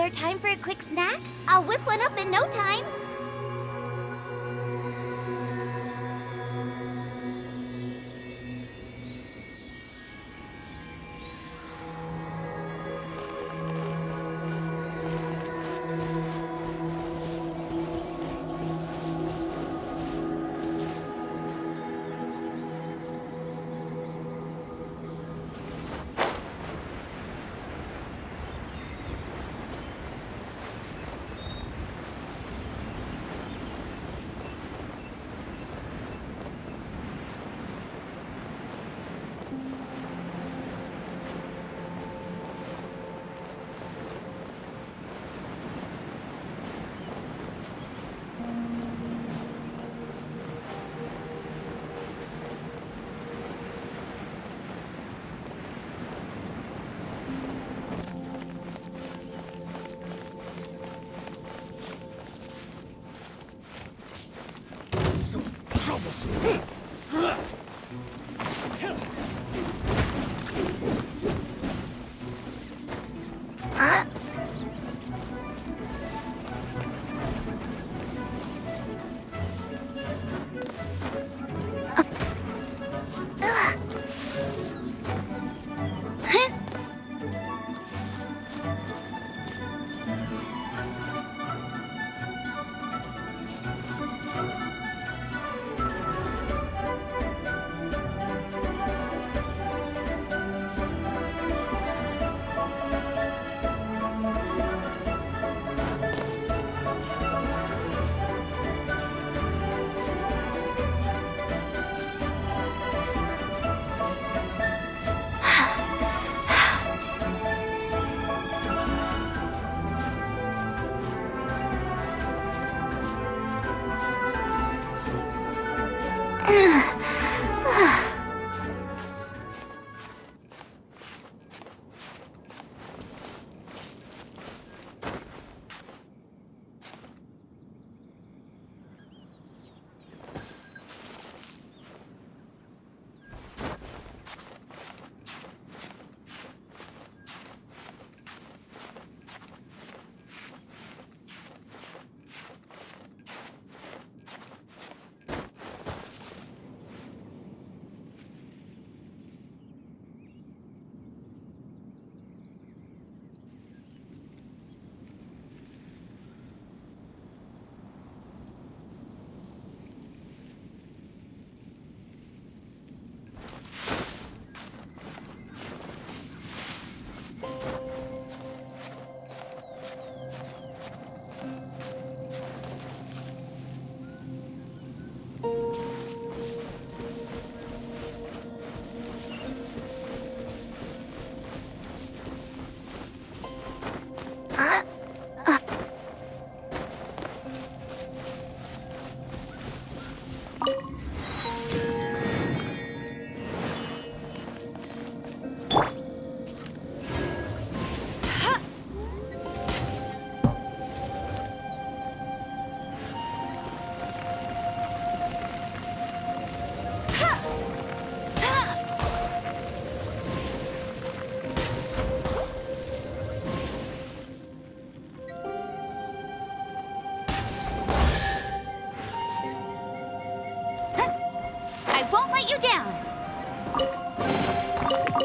there time for a quick snack? I'll whip one up in no time.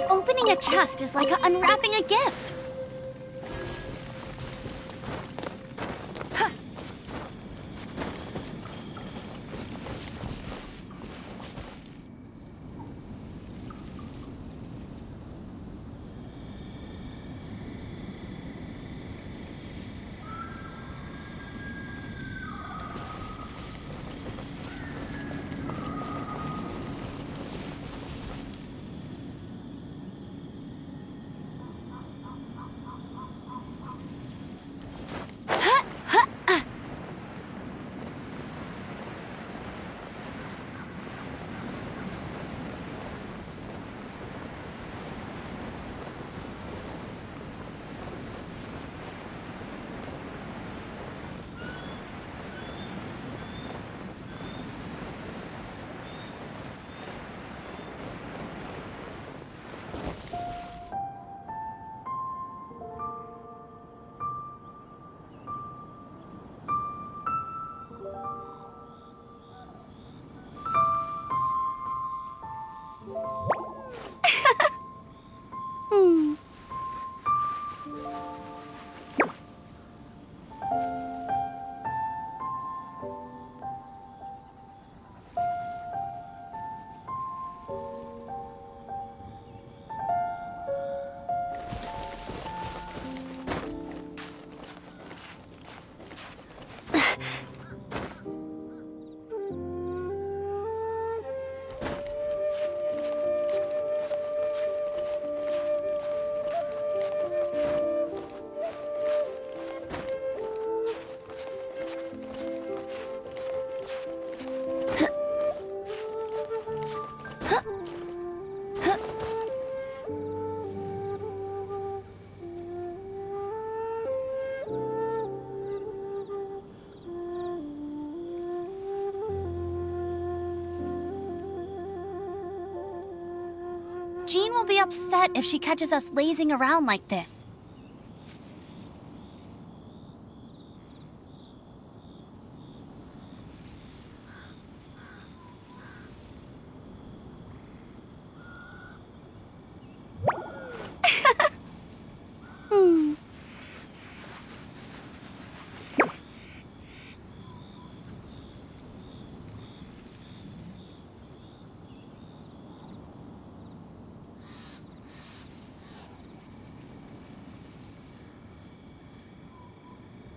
Opening a chest is like unwrapping a gift. Jean will be upset if she catches us lazing around like this.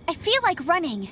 I feel like running.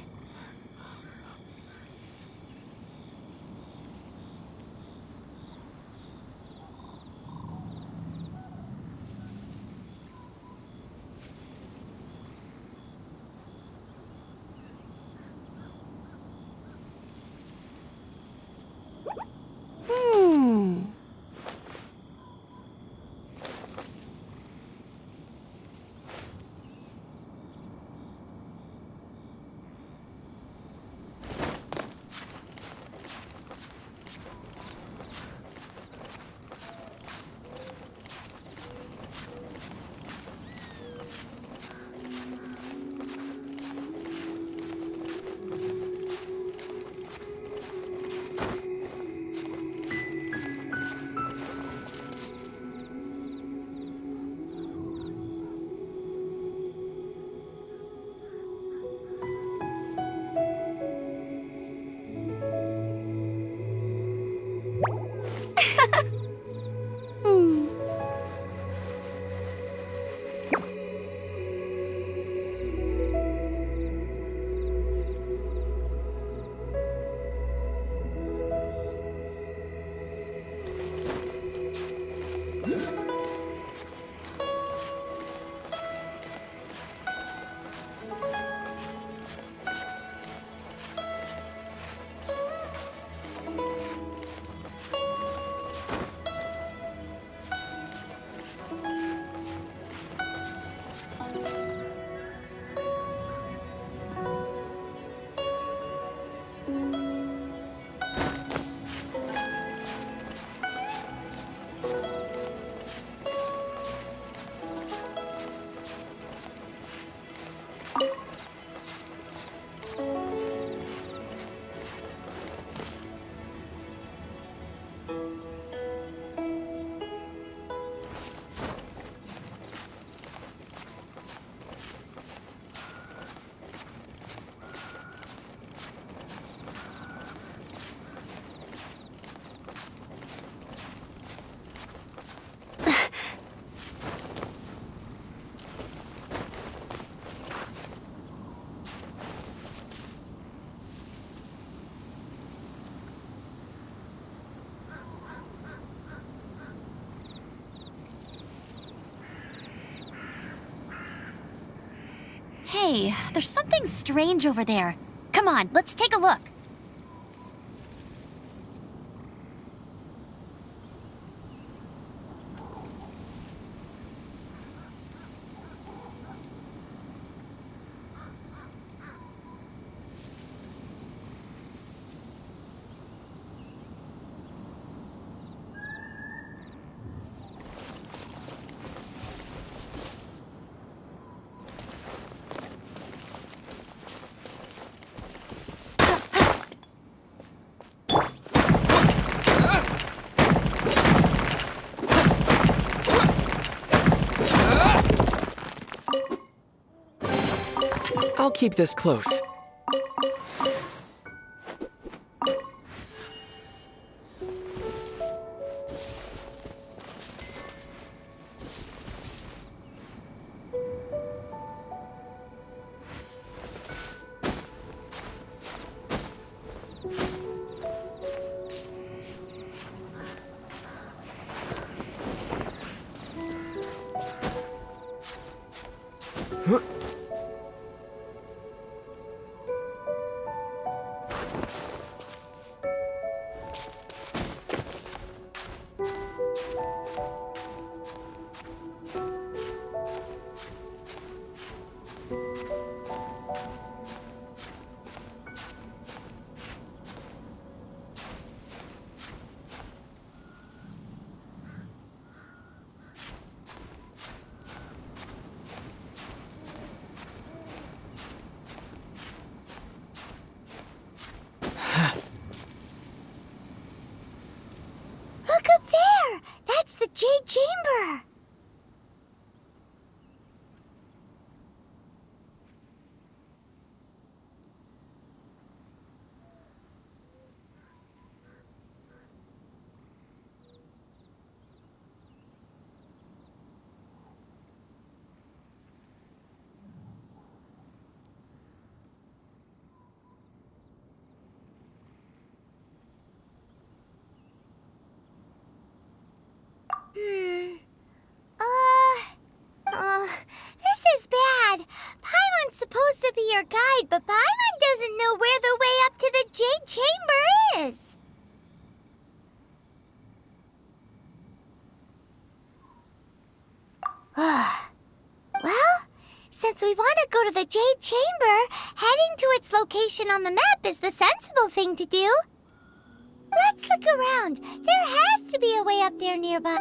Hey, there's something strange over there. Come on, let's take a look. I'll keep this close. chamber! This is bad. Paimon's supposed to be your guide, but Paimon doesn't know where the way up to the Jade Chamber is. Well, since we want to go to the Jade Chamber, heading to its location on the map is the sensible thing to do. Let's look around. There has to be a way up there nearby.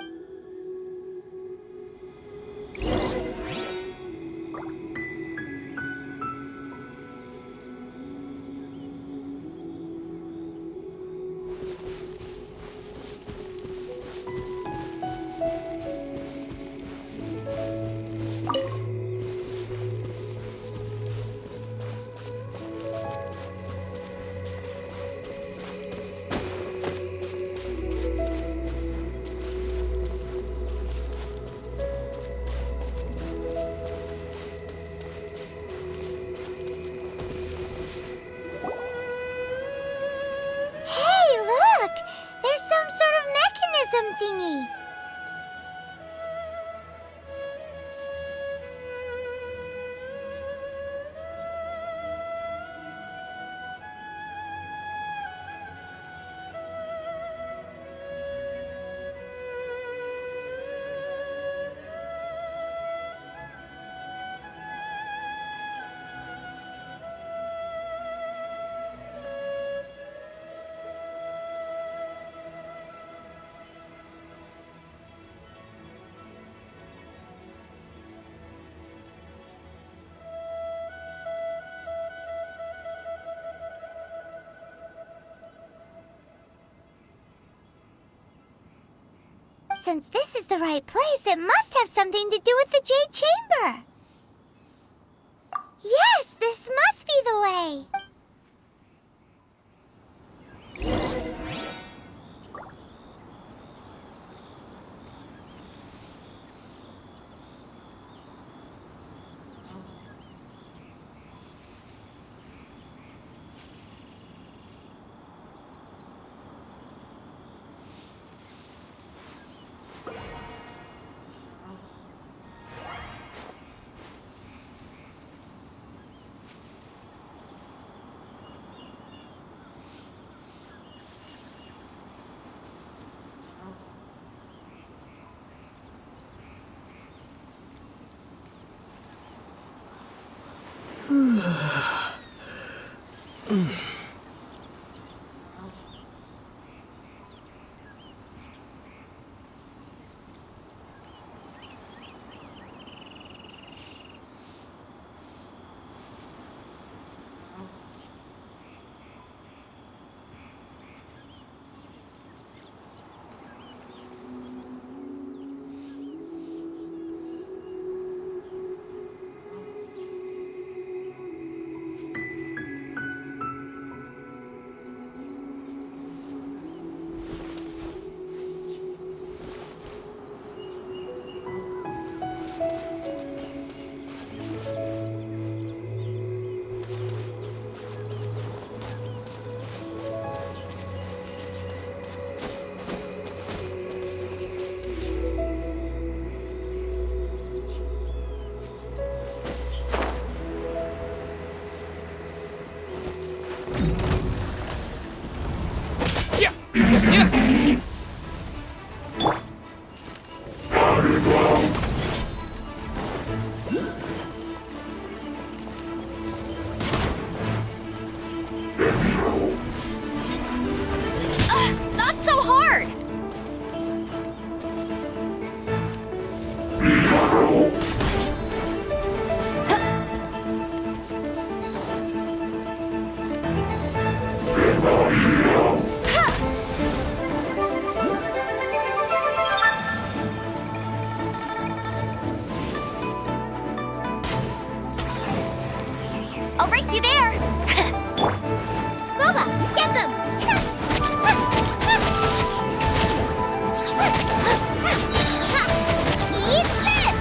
Thingy. Since this is the right place, it must have something to do with the Jade Chamber. Yes, this must be the way. Not so hard! I'll race you there. Booba, get them! Eat this!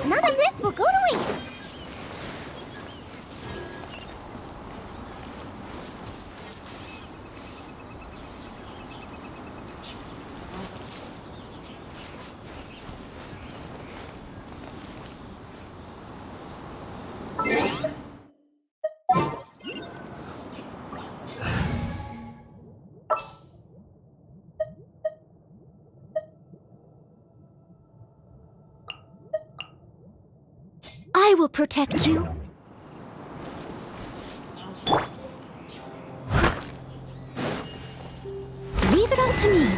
None of this will go to waste. I will protect you. Leave it all to me.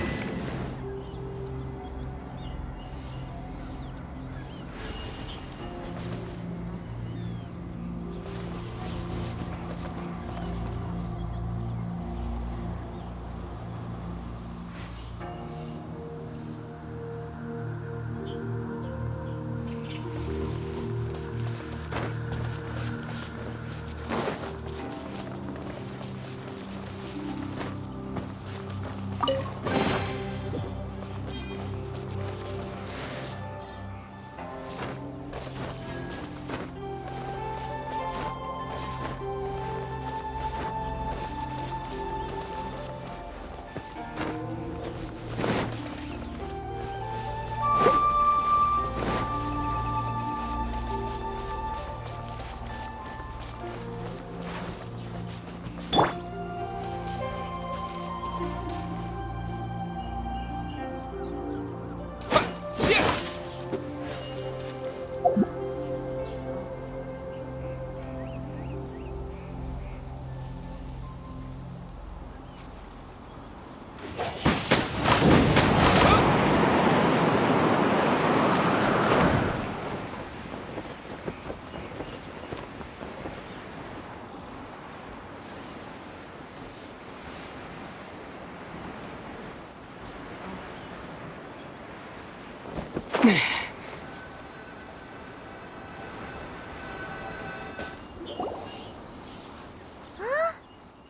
Huh?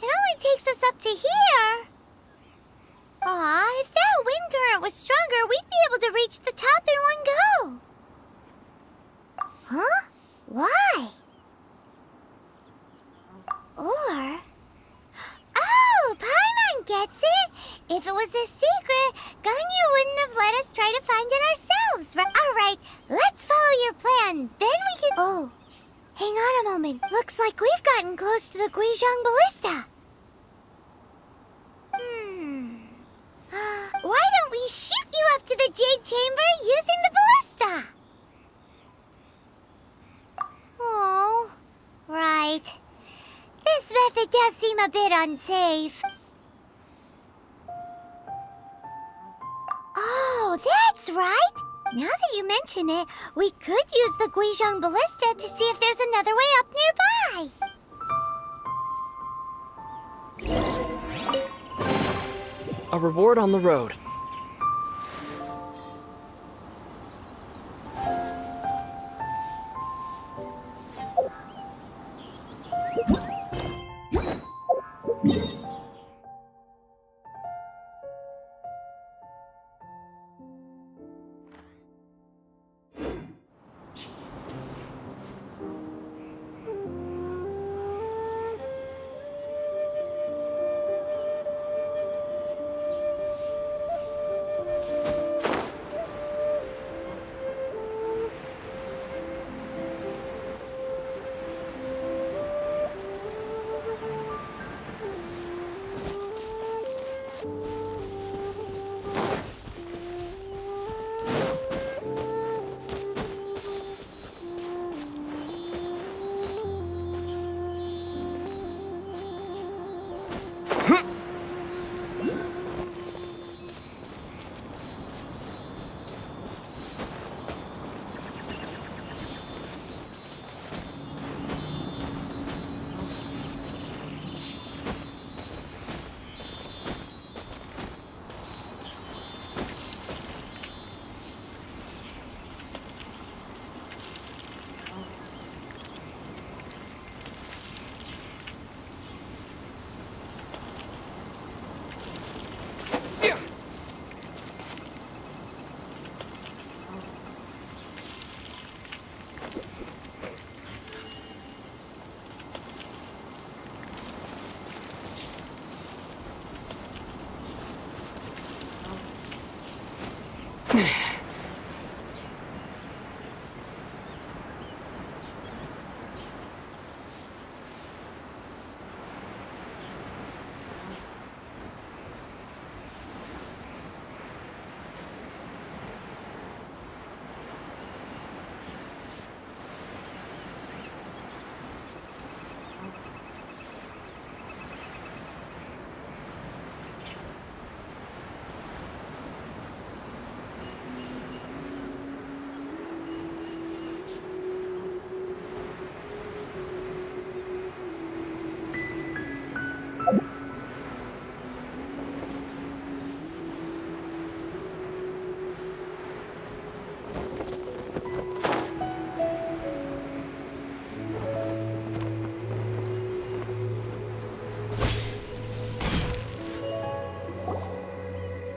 It only takes us up to here. Aw, if that wind current was stronger, we'd be able to reach the top in one go. Huh? Why? Or... Oh, Paimon gets it! If it was a secret, Ganyu wouldn't have let us try to find it ourselves, right? Alright, let's follow your plan. Then we can... Oh, hang on a moment. Looks like we've gotten close to the Guizhong Ballista. Why don't we shoot you up to the Jade Chamber using the ballista? Oh, right. This method does seem a bit unsafe. Oh, that's right. Now that you mention it, we could use the Guizhong Ballista to see if there's another way up nearby. A reward on the road.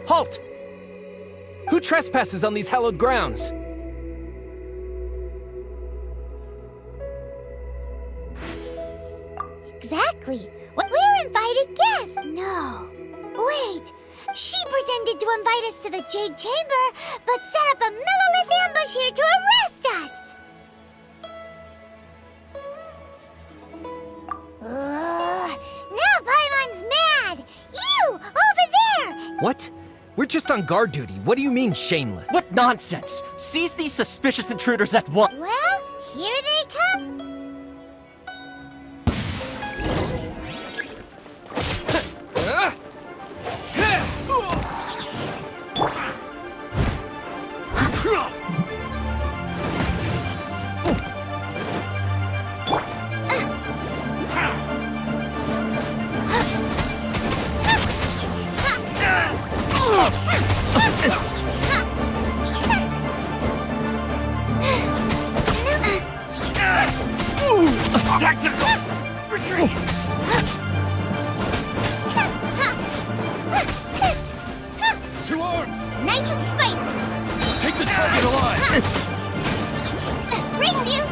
Halt! Who trespasses on these hallowed grounds? Exactly. We're invited guests. No. Wait. She pretended to invite us to the Jade Chamber, but set up a millilith ambush here to arrest us. Now Paimon's mad. You, over there. What? We're just on guard duty. What do you mean, shameless? What nonsense! Seize these suspicious intruders at once! Well, here they come. Tactical! Retreat! To arms! Nice and spicy. Take the target alive! Race you.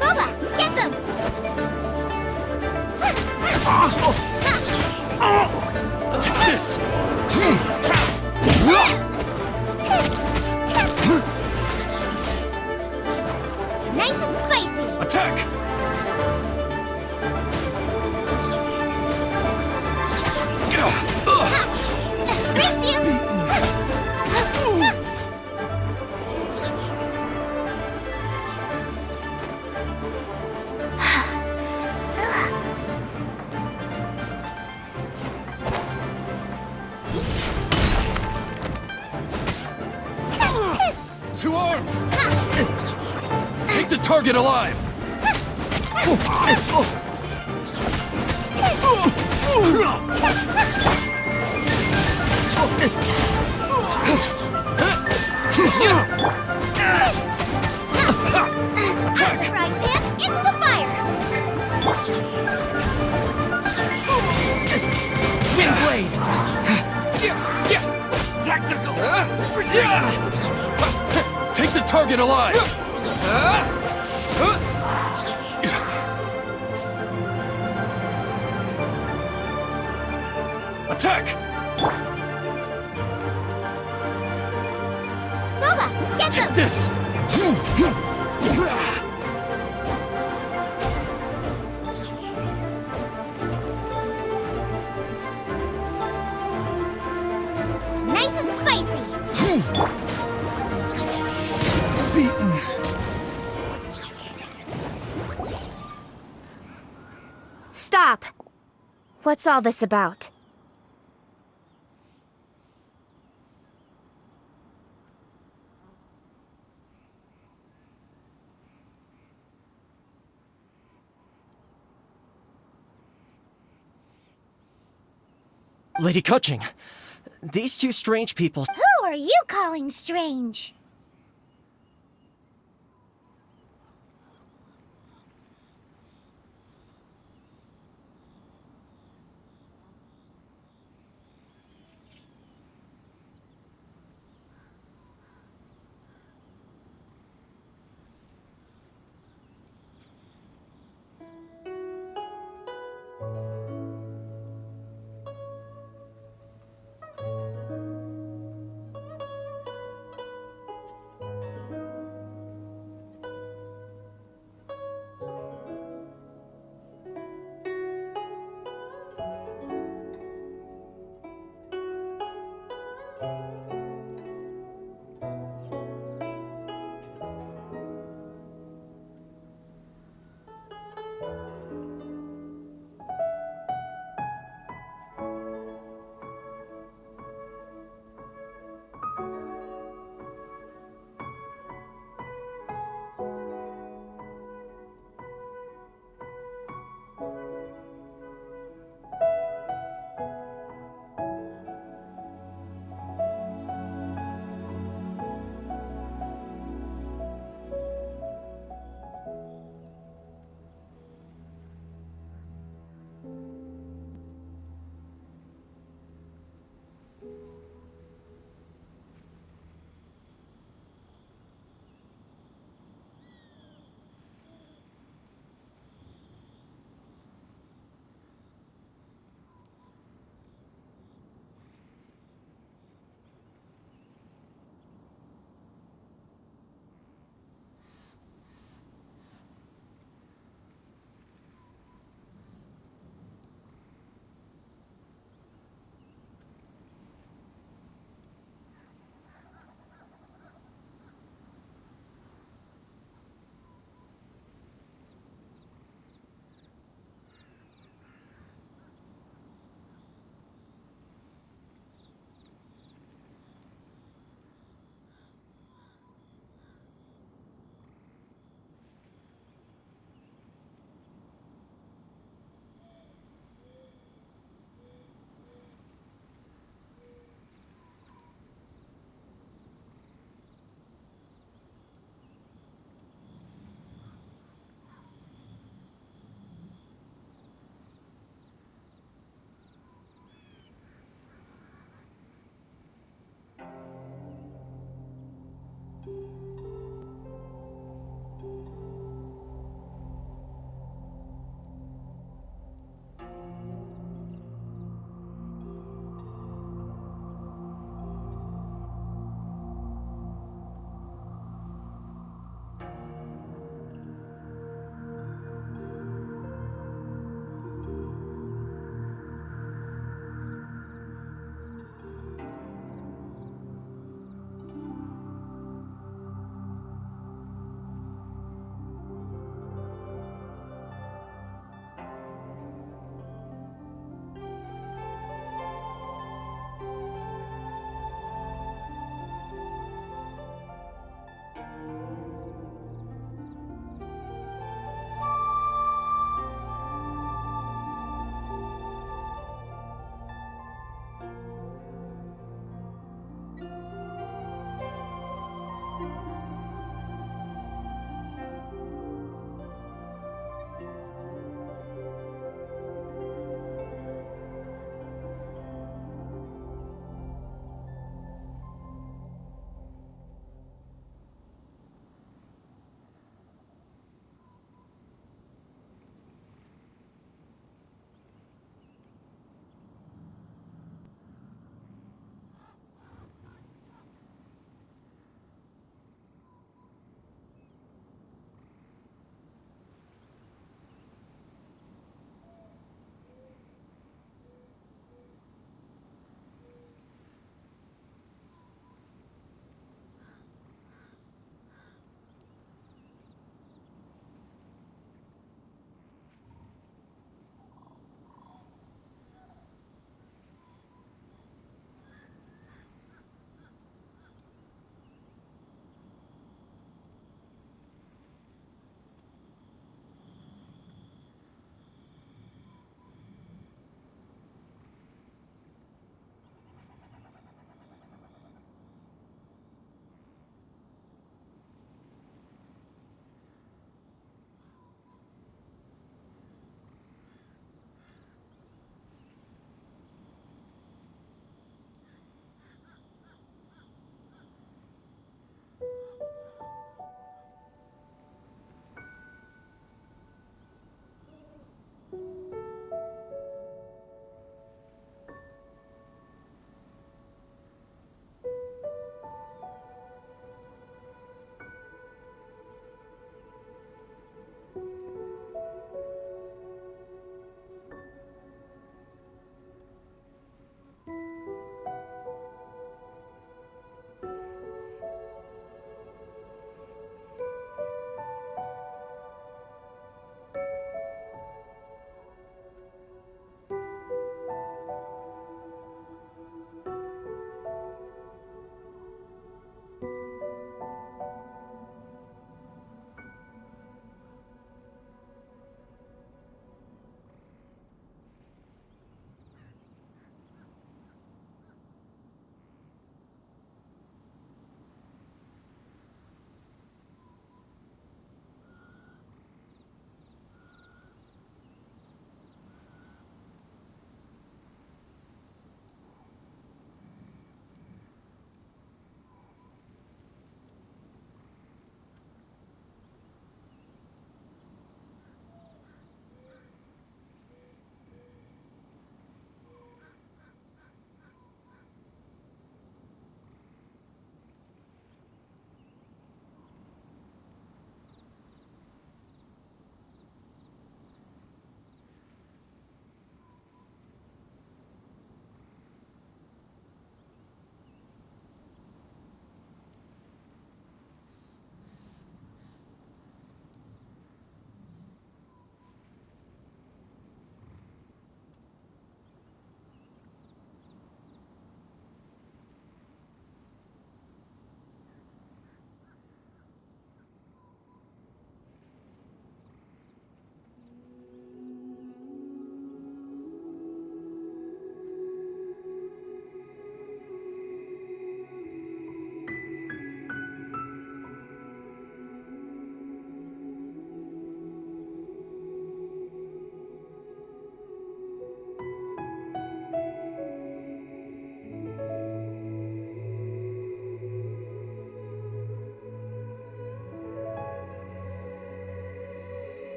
Boba, get them. Take this! Nice and spicy. Attack! Race you. To arms! Take the target alive! Attack! Right, Pip, into the fire. Wind blade! Tactical! Take the target alive! Attack! Boba, get Take them. this! Nice and spicy. Beaten. Stop! What's all this about? Lady Kuching, these two strange people... Who are you calling strange?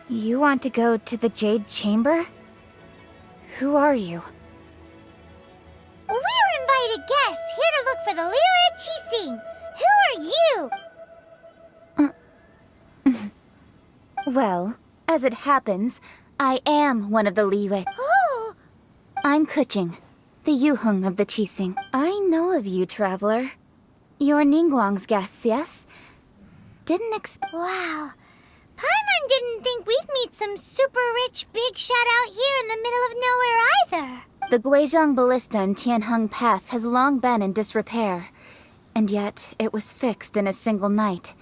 You want to go to the Jade Chamber? Who are you? We're invited guests here to look for the Liyue Qixing. Who are you? Well, as it happens, I am one of the Liyue. Oh, I'm Keqing, the Yuheng of the Qixing. I know of you, traveler. You're Ningguang's guests, yes? Didn't expect. wow. Paimon didn't think we'd meet some super rich big shot out here in the middle of nowhere either. The Guizhong Ballista in Tianheng Pass has long been in disrepair, and yet it was fixed in a single night.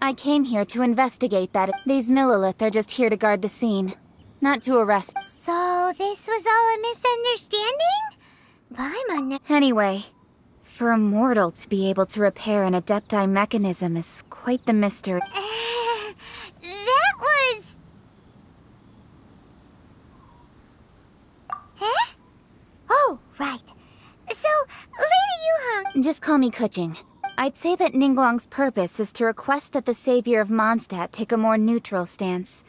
I came here to investigate that. These Millilith are just here to guard the scene, not to arrest. So this was all a misunderstanding? Paimon Anyway, for a mortal to be able to repair an Adepti mechanism is quite the mystery. that was... Huh? Oh, right. So, Lady Yuheng... Just call me Keqing. I'd say that Ningguang's purpose is to request that the savior of Mondstadt take a more neutral stance.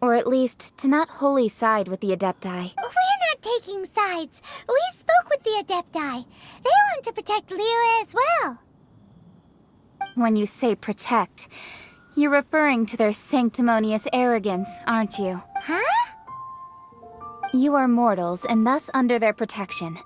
Or at least, to not wholly side with the Adepti. We're not taking sides. We spoke with the Adepti. They want to protect Liyue as well. When you say protect, you're referring to their sanctimonious arrogance, aren't you? Huh? You are mortals, and thus under their protection.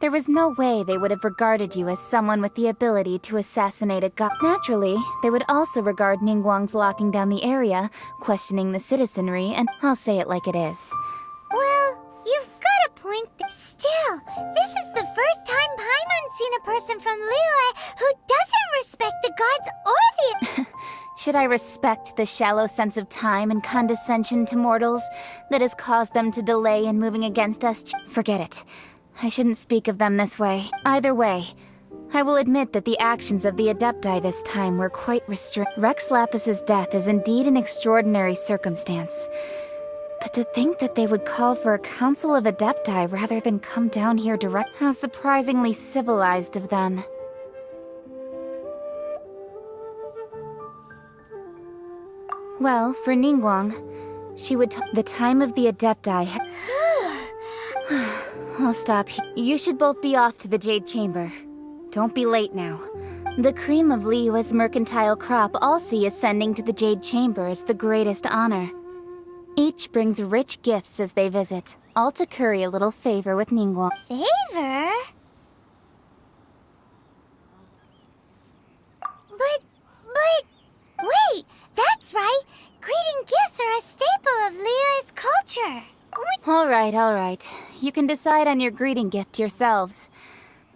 There was no way they would have regarded you as someone with the ability to assassinate a god. Naturally, they would also regard Ningguang's locking down the area, questioning the citizenry, and I'll say it like it is. Well, you've got a point. Still, this is the first time Paimon's seen a person from Liyue who doesn't respect the gods or the... Should I respect the shallow sense of time and condescension to mortals that has caused them to delay in moving against us? Forget it. I shouldn't speak of them this way. Either way, I will admit that the actions of the Adepti this time were quite restrained. Rex Lapis's death is indeed an extraordinary circumstance. But to think that they would call for a council of Adepti rather than come down here direct— how surprisingly civilized of them. Well, for Ningguang, she would the time of the Adepti I'll stop here. You should both be off to the Jade Chamber. Don't be late now. The cream of Liyue's mercantile crop all see ascending to the Jade Chamber as the greatest honor. Each brings rich gifts as they visit, all to curry a little favor with Ningguang. Favor? But... Wait! That's right! Greeting gifts are a staple of Liyue's culture! Alright. You can decide on your greeting gift yourselves.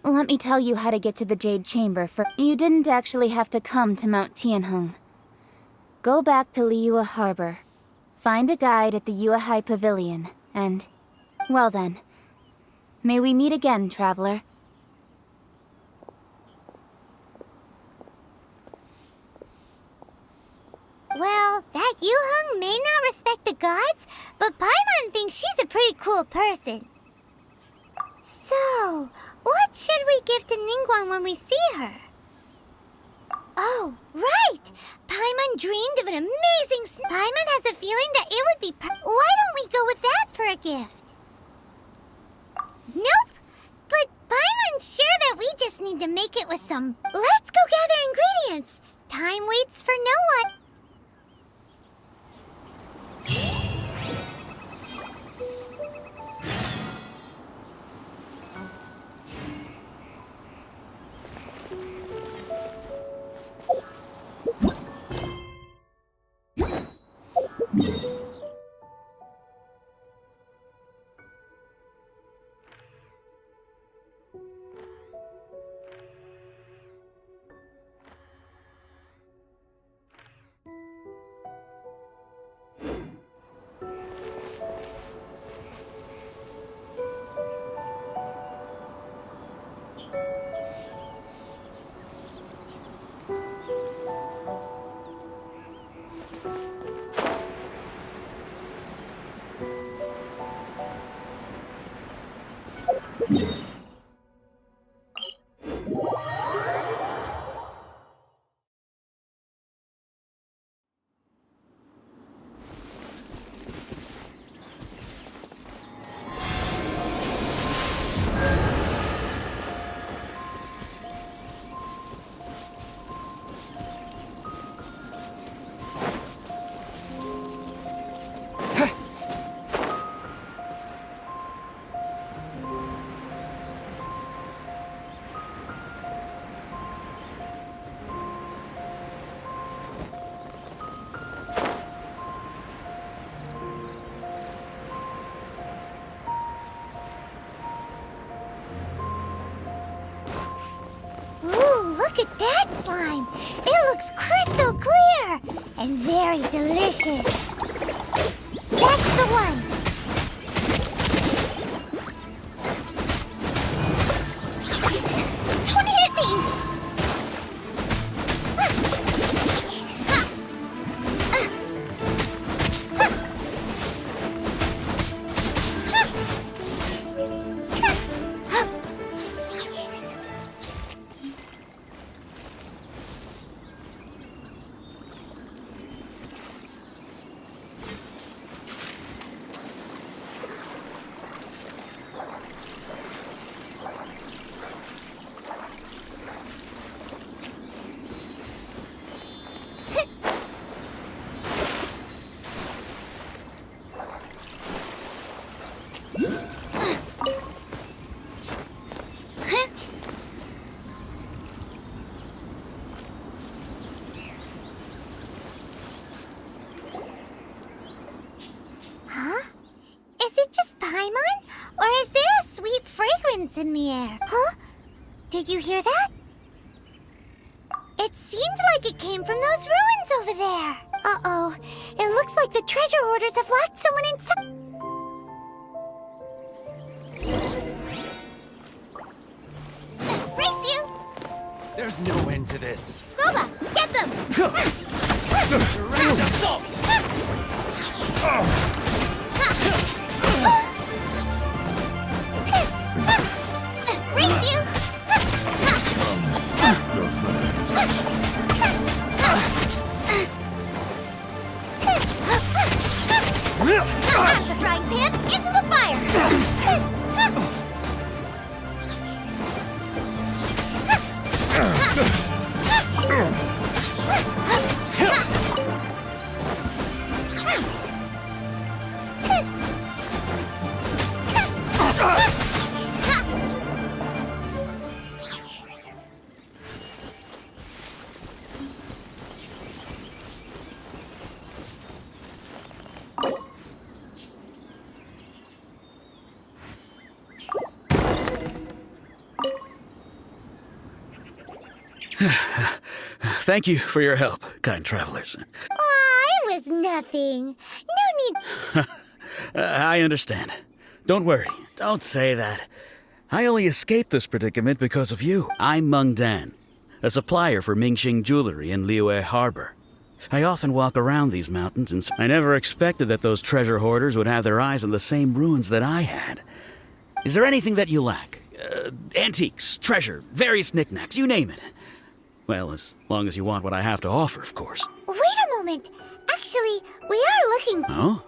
Let me tell you how to get to the Jade Chamber for— You didn't actually have to come to Mount Tianheng. Go back to Liyue Harbor. Find a guide at the Yuehai Pavilion, and... Well then. May we meet again, traveler. Well, that Yuheng may not respect the gods, but Paimon thinks she's a pretty cool person. So, what should we give to Ningguang when we see her? Oh, right! Paimon dreamed of an amazing... Paimon has a feeling that it would be... Why don't we go with that for a gift? Nope! But Paimon's sure that we just need to make it with some... Let's go gather ingredients! Time waits for no one. Look at that slime. It looks crystal clear and very delicious. That's the one. Don't hit me! Is it just Paimon? Or is there a sweet fragrance in the air? Huh? Did you hear that? It seemed like it came from those ruins over there. Uh-oh. It looks like the treasure hoarders have locked someone inside. Race you! There's no end to this. Goba, get them! Direct assault! Race you! Out of the frying pan, into the fire! Thank you for your help, kind travelers. Aw, it was nothing. No need. I understand. Don't worry. Don't say that. I only escaped this predicament because of you. I'm m1-GENSHIN, a supplier for Mingxing jewelry in Liyue Harbor. I often walk around these mountains, and I never expected that those treasure hoarders would have their eyes on the same ruins that I had. Is there anything that you lack? Antiques, treasure, various knickknacks, you name it. Well, as long as you want what I have to offer, of course. Wait a moment. Actually, we are looking. Oh?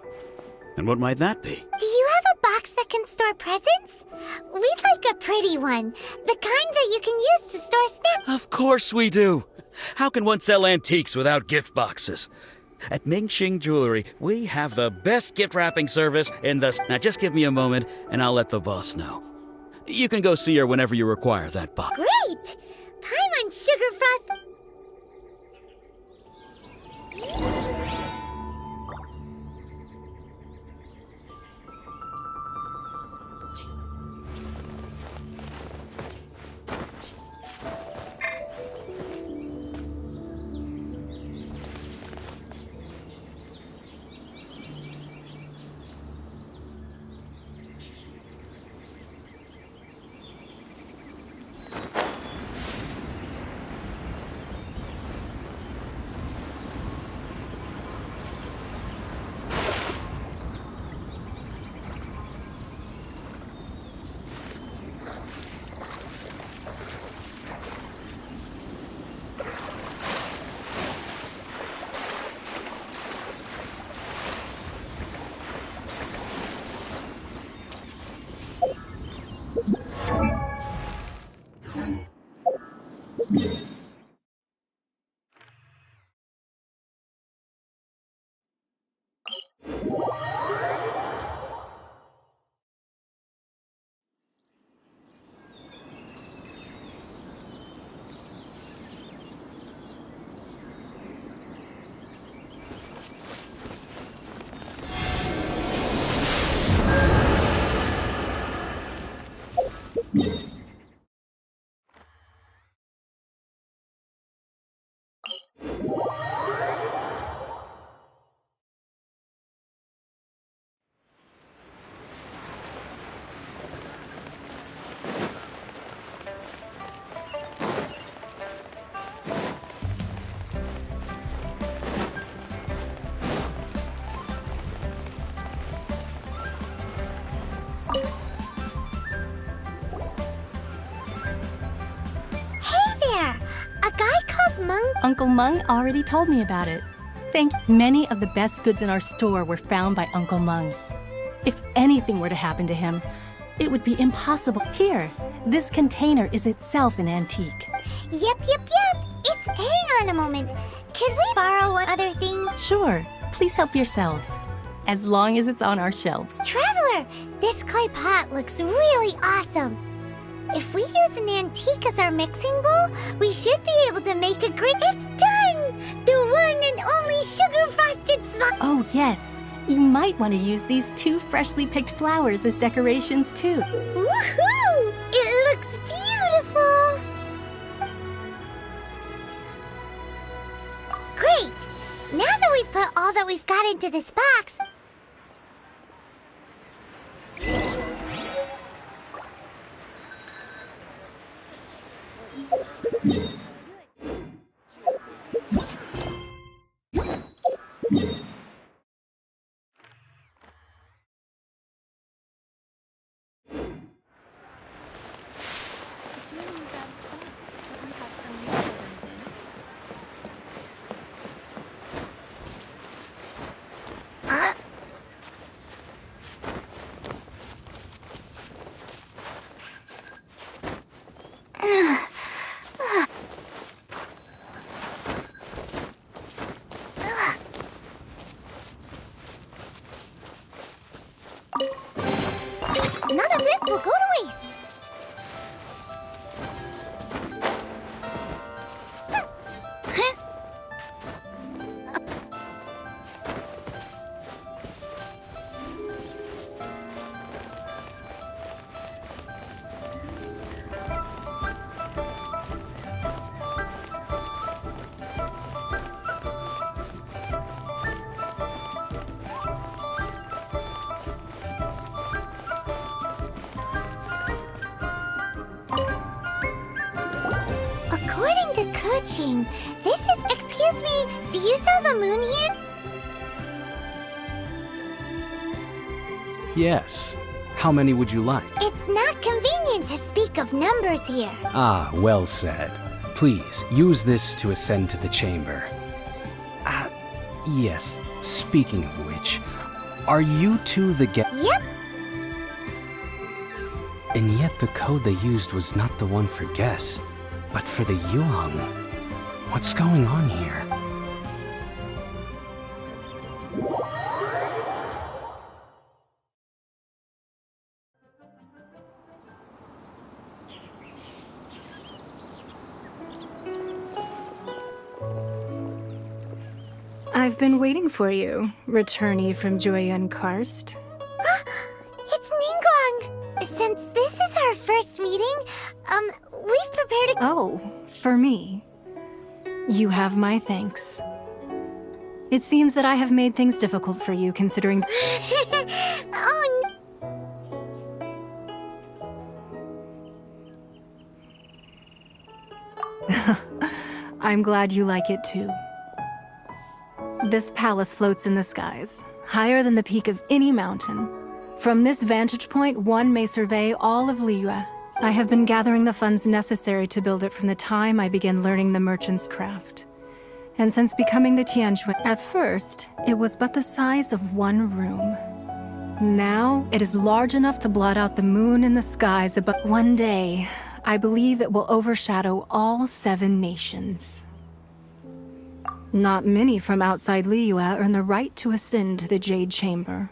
And what might that be? Do you have a box that can store presents? We'd like a pretty one. The kind that you can use to store snacks. Of course we do. How can one sell antiques without gift boxes? At Mingxing Jewelry, we have the best gift wrapping service in the... Now just give me a moment and I'll let the boss know. You can go see her whenever you require that box. Great! Paimon Sugar Frost. Uncle Mung already told me about it. Thank you. Many of the best goods in our store were found by Uncle Mung. If anything were to happen to him, it would be impossible. Here, this container is itself an antique. Yep. Hang on a moment. Could we borrow one other thing? Sure, please help yourselves. As long as it's on our shelves. Traveler, this clay pot looks really awesome. If we use an antique as our mixing bowl, we should be able to make a great... It's done! The one and only sugar-frosted slime! Oh, yes. You might want to use these 2 freshly picked flowers as decorations, too. Woohoo! It looks beautiful! Great! Now that we've put all that we've got into this box... None of this will go to waste! According to Kuching, this is... Excuse me, do you sell the moon here? Yes. How many would you like? It's not convenient to speak of numbers here. Ah, well said. Please, use this to ascend to the chamber. Yes, speaking of which, are you two the Yep. And yet the code they used was not the one for guess, but for the Yuheng. What's going on here? I've been waiting for you, returnee from Joyun Karst. It's Ningguang! Since this is our first meeting, we've prepared a... Oh, for me. You have my thanks. It seems that I have made things difficult for you, considering... Oh, I'm glad you like it too. This palace floats in the skies, higher than the peak of any mountain. From this vantage point, one may survey all of Liyue. I have been gathering the funds necessary to build it from the time I began learning the merchant's craft. And since becoming the Tianjuan, at first, it was but the size of one room. Now, it is large enough to blot out the moon in the skies above. One day, I believe it will overshadow all 7 nations. Not many from outside Liyue earn the right to ascend to the Jade Chamber.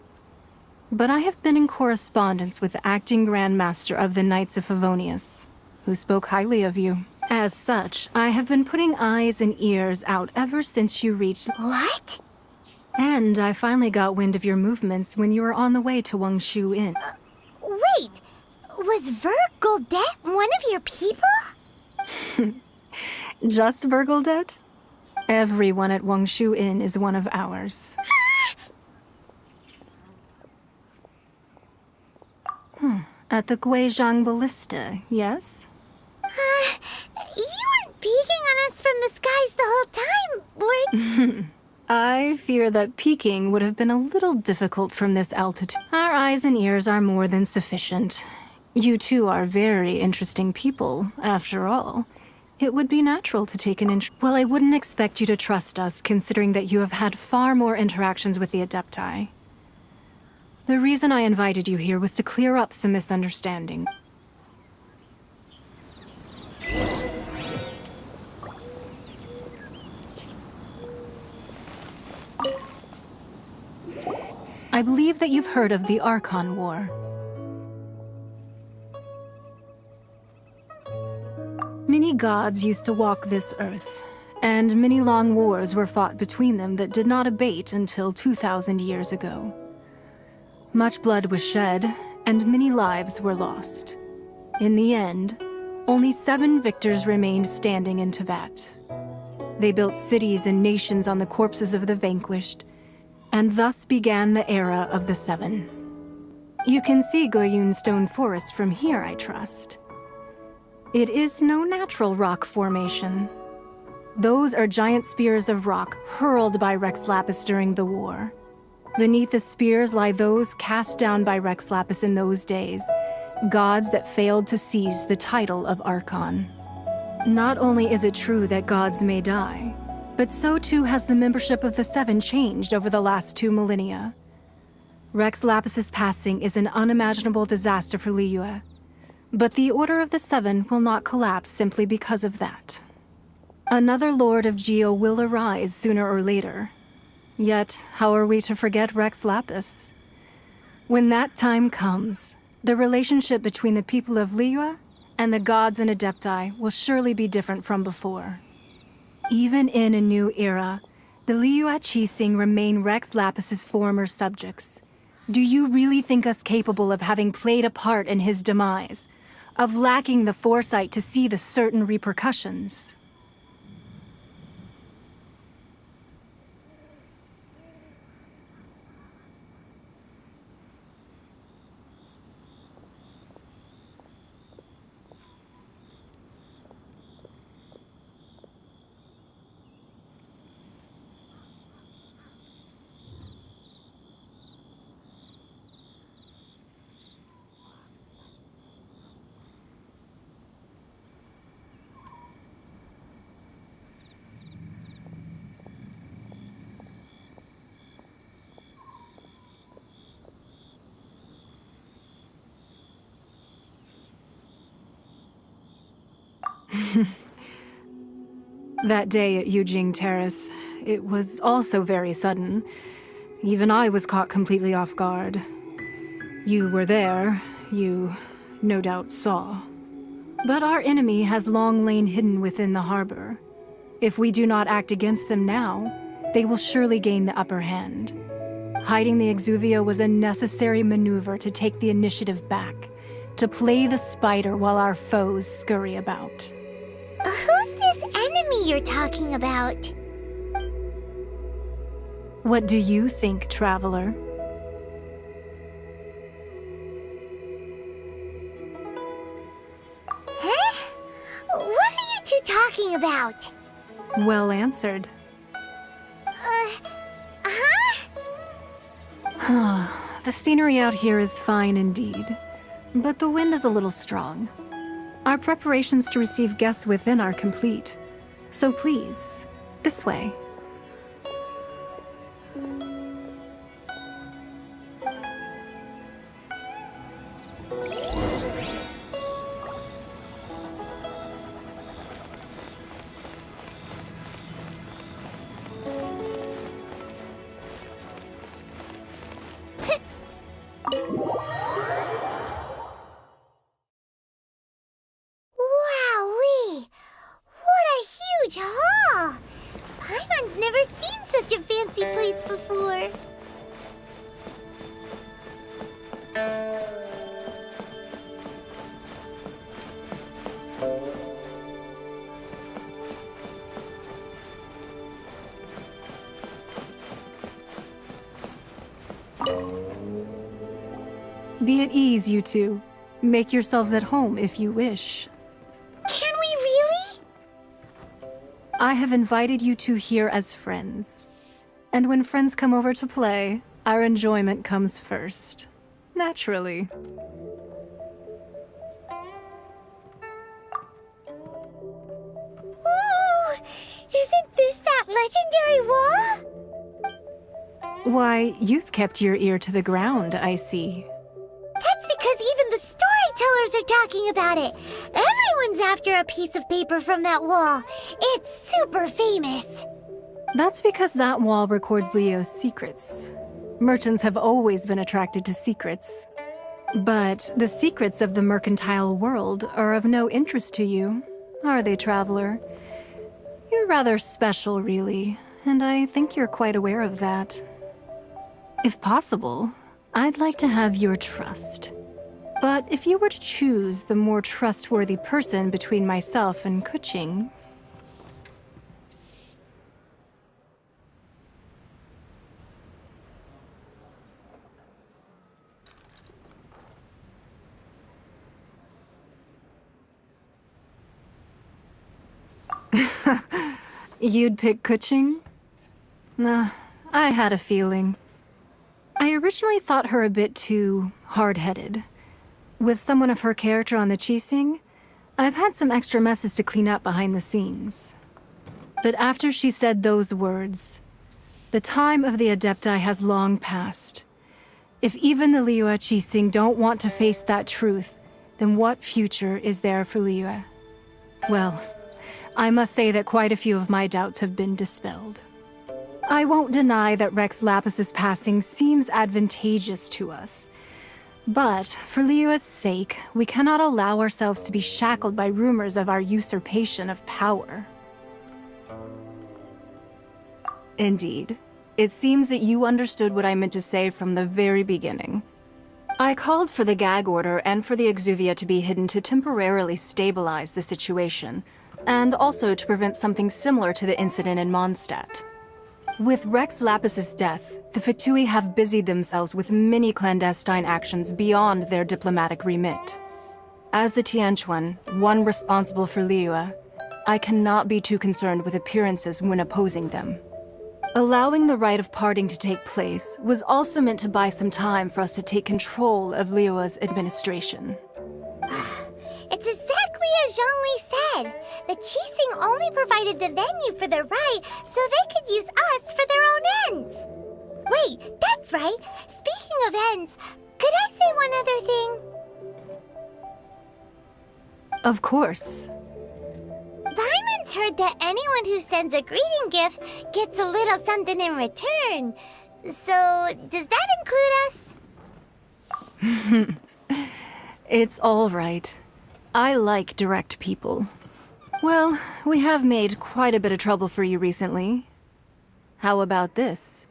But I have been in correspondence with the acting Grand Master of the Knights of Favonius, who spoke highly of you. As such, I have been putting eyes and ears out ever since you reached... what? And I finally got wind of your movements when you were on the way to Wangshu Inn. Wait! Was Vergoldet one of your people? Just Vergoldet? Everyone at Wangshu Inn is one of ours. At the Guizhang Ballista, yes? You weren't peeking on us from the skies the whole time, were... I fear that peeking would have been a little difficult from this altitude. Our eyes and ears are more than sufficient. You two are very interesting people, after all. It would be natural to take an interest. Well, I wouldn't expect you to trust us, considering that you have had far more interactions with the Adepti. The reason I invited you here was to clear up some misunderstanding. I believe that you've heard of the Archon War. Many gods used to walk this earth, and many long wars were fought between them that did not abate until 2,000 years ago. Much blood was shed, and many lives were lost. In the end, only 7 victors remained standing in Tevat. They built cities and nations on the corpses of the vanquished, and thus began the era of the 7. You can see Goyun Stone Forest from here, I trust. It is no natural rock formation. Those are giant spears of rock hurled by Rex Lapis during the war. Beneath the spears lie those cast down by Rex Lapis in those days, gods that failed to seize the title of Archon. Not only is it true that gods may die, but so too has the membership of the 7 changed over the last 2 millennia. Rex Lapis's passing is an unimaginable disaster for Liyue, but the Order of the 7 will not collapse simply because of that. Another Lord of Geo will arise sooner or later. Yet, how are we to forget Rex Lapis? When that time comes, the relationship between the people of Liyue and the gods and Adepti will surely be different from before. Even in a new era, the Liyue Qixing remain Rex Lapis's former subjects. Do you really think us capable of having played a part in his demise? Of lacking the foresight to see the certain repercussions? That day at Yujing Terrace, it was also very sudden. Even I was caught completely off guard. You were there, you no doubt saw. But our enemy has long lain hidden within the harbor. If we do not act against them now, they will surely gain the upper hand. Hiding the Exuvio was a necessary maneuver to take the initiative back, to play the spider while our foes scurry about. Who's this enemy you're talking about? What do you think, traveler? Huh? What are you two talking about? Well answered. The scenery out here is fine indeed, but the wind is a little strong. Our preparations to receive guests within are complete, so please, this way. Wowee! What a huge hall! Paimon's never seen such a fancy place before. Be at ease, you two. Make yourselves at home if you wish. Can we really? I have invited you two here as friends. And when friends come over to play, our enjoyment comes first. Naturally. legendary wall? Why, you've kept your ear to the ground, I see. That's because even the storytellers are talking about it. Everyone's after a piece of paper from that wall. It's super famous. That's because that wall records Leo's secrets. Merchants have always been attracted to secrets. But the secrets of the mercantile world are of no interest to you, are they, traveler? You're rather special, really, and I think you're quite aware of that. If possible, I'd like to have your trust. But if you were to choose the more trustworthy person between myself and Kuching... You'd pick Kuching? Nah, I had a feeling. I originally thought her a bit too hard-headed. With someone of her character on the Qixing, I've had some extra messes to clean up behind the scenes. But after she said those words, the time of the Adepti has long passed. If even the Liyue Qixing don't want to face that truth, then what future is there for Liyue? Well, I must say that quite a few of my doubts have been dispelled. I won't deny that Rex Lapis's passing seems advantageous to us. But for Liyue's sake, we cannot allow ourselves to be shackled by rumors of our usurpation of power. Indeed. It seems that you understood what I meant to say from the very beginning. I called for the gag order and for the Exuvia to be hidden to temporarily stabilize the situation, and also to prevent something similar to the incident in Mondstadt. With Rex Lapis's death, the Fatui have busied themselves with many clandestine actions beyond their diplomatic remit. As the Tianquan, one responsible for Liyue, I cannot be too concerned with appearances when opposing them. Allowing the rite of parting to take place was also meant to buy some time for us to take control of Liyue's administration. It's exactly as Zhongli said. The Qixing only provided the venue for the rite so they could use us for their own ends. Wait, that's right. Speaking of ends, could I say one other thing? Of course. Paimon's heard that anyone who sends a greeting gift gets a little something in return. So, does that include us? It's all right. I like direct people. Well, we have made quite a bit of trouble for you recently. How about this?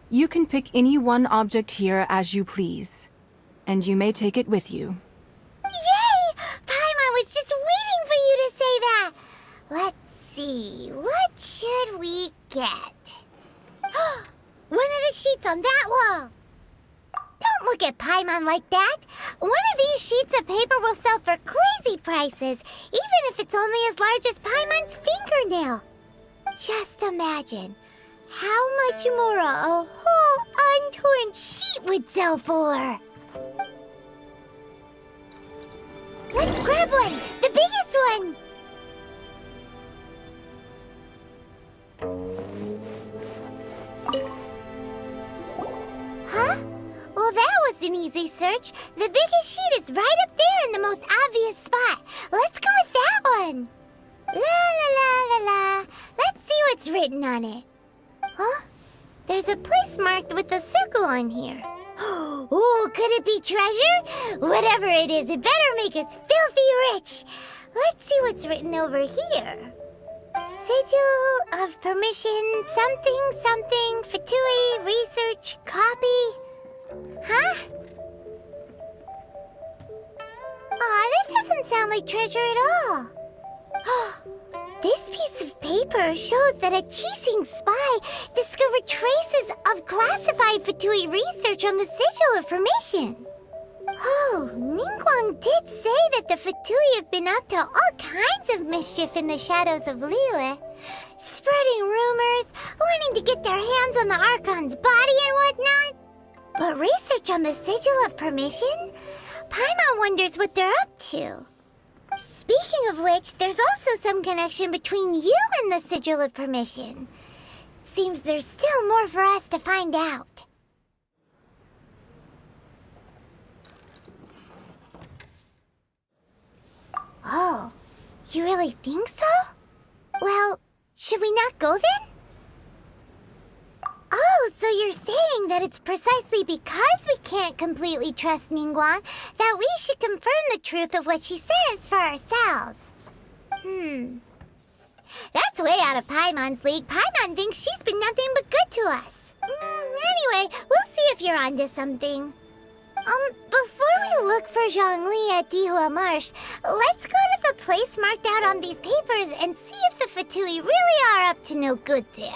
You can pick any one object here as you please, and you may take it with you. Yay! Paimon was just waiting for you to say that! Let's see, what should we get? One of the sheets on that wall! Don't look at Paimon like that! One of these sheets of paper will sell for crazy prices, even if it's only as large as Paimon's fingernail. Just imagine how much more a whole untorn sheet would sell for. Let's grab one! The biggest one! Huh? Well, that was an easy search. The biggest sheet is right up there in the most obvious spot. Let's go with that one. La la la la la. Let's see what's written on it. Huh? There's a place marked with a circle on here. Oh, could it be treasure? Whatever it is, it better make us filthy rich. Let's see what's written over here. Sigil of permission, something, something, Fatui, research, copy. Huh? Aw, that doesn't sound like treasure at all. This piece of paper shows that a Qixing spy discovered traces of classified Fatui research on the Sigil of Permission. Oh, Ningguang did say that the Fatui have been up to all kinds of mischief in the shadows of Liyue, spreading rumors, wanting to get their hands on the Archon's body and whatnot. But research on the Sigil of Permission? Paimon wonders what they're up to. Speaking of which, there's also some connection between you and the Sigil of Permission. Seems there's still more for us to find out. Oh, you really think so? Well, should we not go then? Oh, so you're saying that it's precisely because we can't completely trust Ningguang that we should confirm the truth of what she says for ourselves. That's way out of Paimon's league. Paimon thinks she's been nothing but good to us. Anyway, we'll see if you're onto something. Before we look for Zhongli at Dihua Marsh, let's go to the place marked out on these papers and see if the Fatui really are up to no good there.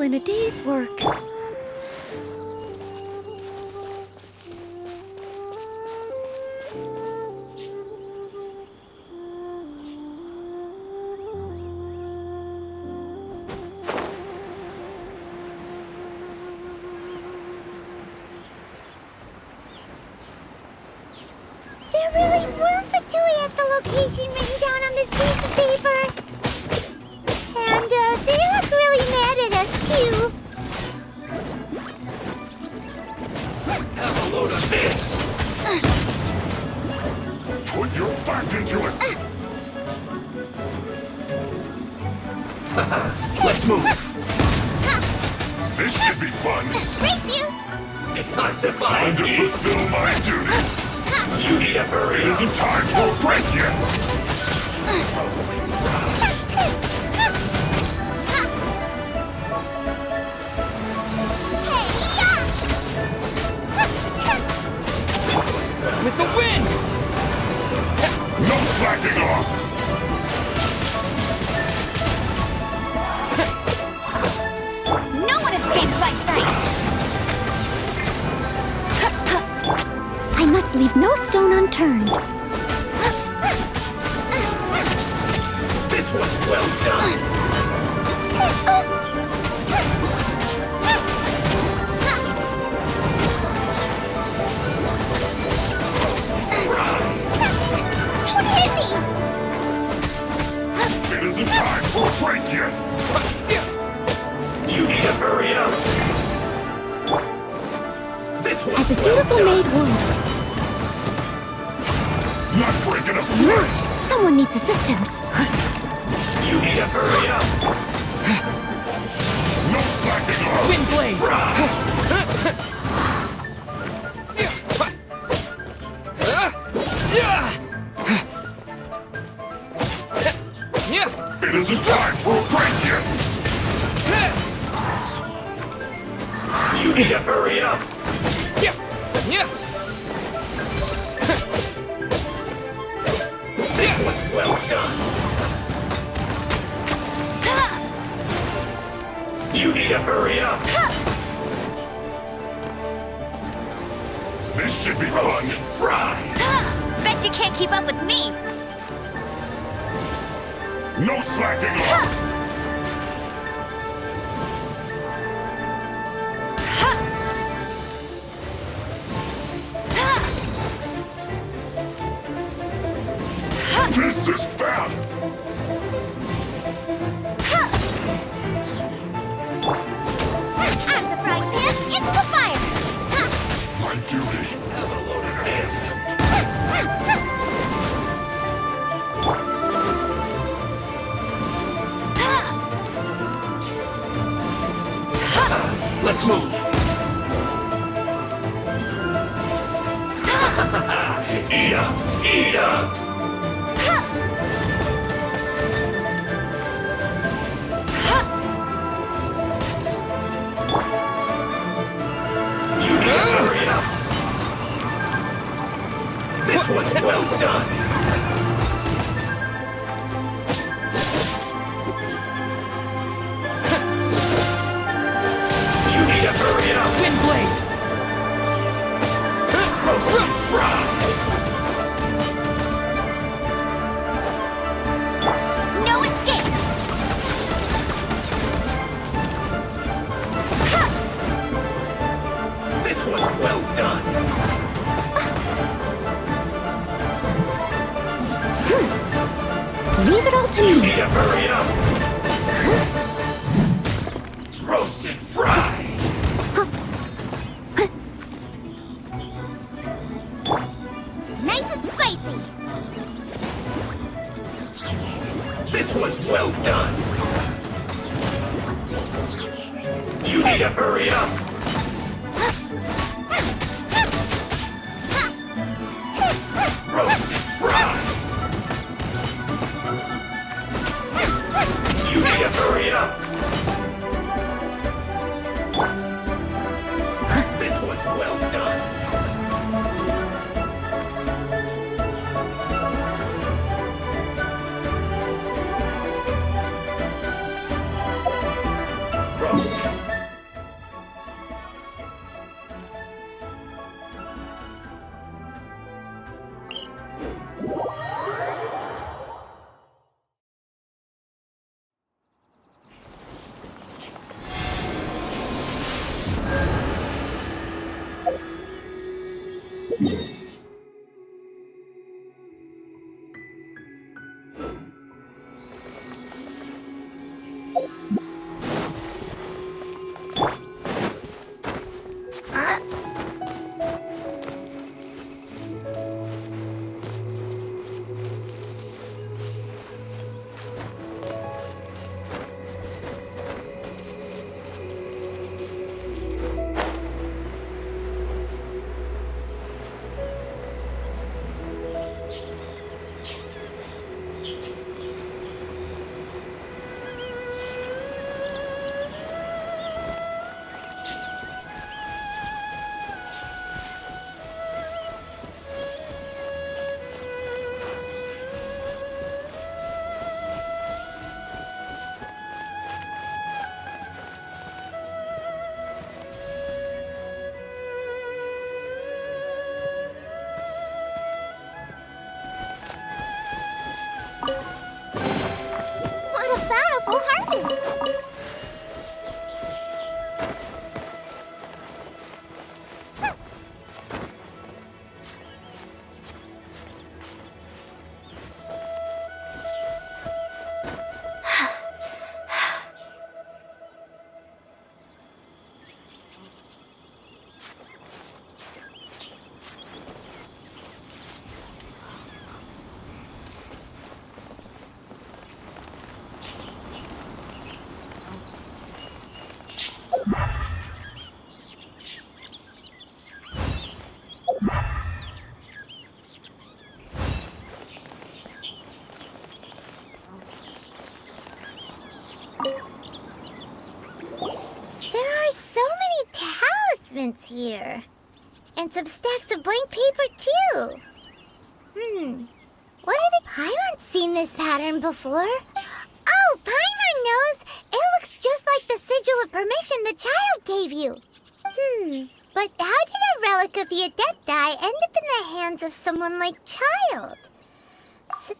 In a day's work. There really were Fatui at the location written down on this piece of paper. And, they look really mad at us, too. Have a load of this! Put your back into it! Let's move! This should be fun! Race you! Detoxify! Time to fulfill my duty! You need to hurry! It isn't time for a break yet! With the wind! No slacking off! No one escapes my sight! I must leave no stone unturned. This was well done! Don't hit me! It isn't time for a break yet! You need to hurry up! This was As a well dutiful done. maid would. Not breaking a sweat! Someone needs assistance. You need to hurry up! No slacking off! Wind blade! It isn't time for a break yet! You need to hurry up! This was well done. You need to hurry up. This should be roast and fried. Bet you can't keep up with me. No slacking off. This is bad. Out of the frying pan, into the fire! My duty. Have a load of this. Let's move. Eat up! Eat up! You need to hurry up! This one's well done! You need to hurry up! Wind blade. Roast and fried! No escape. This one's well done! Leave it all to You me. need to hurry up! Roast and fried! Nice and spicy. This one's well done! You need to hurry up! Roast and fried! You need to hurry up! This one's well done! Roasted. What a bountiful harvest! There are so many talismans here. And some stacks of blank paper, too. What are the... Paimon's seen this pattern before. Oh, Paimon knows! It looks just like the sigil of permission the child gave you. But how did a relic of the Adepti end up in the hands of someone like Child?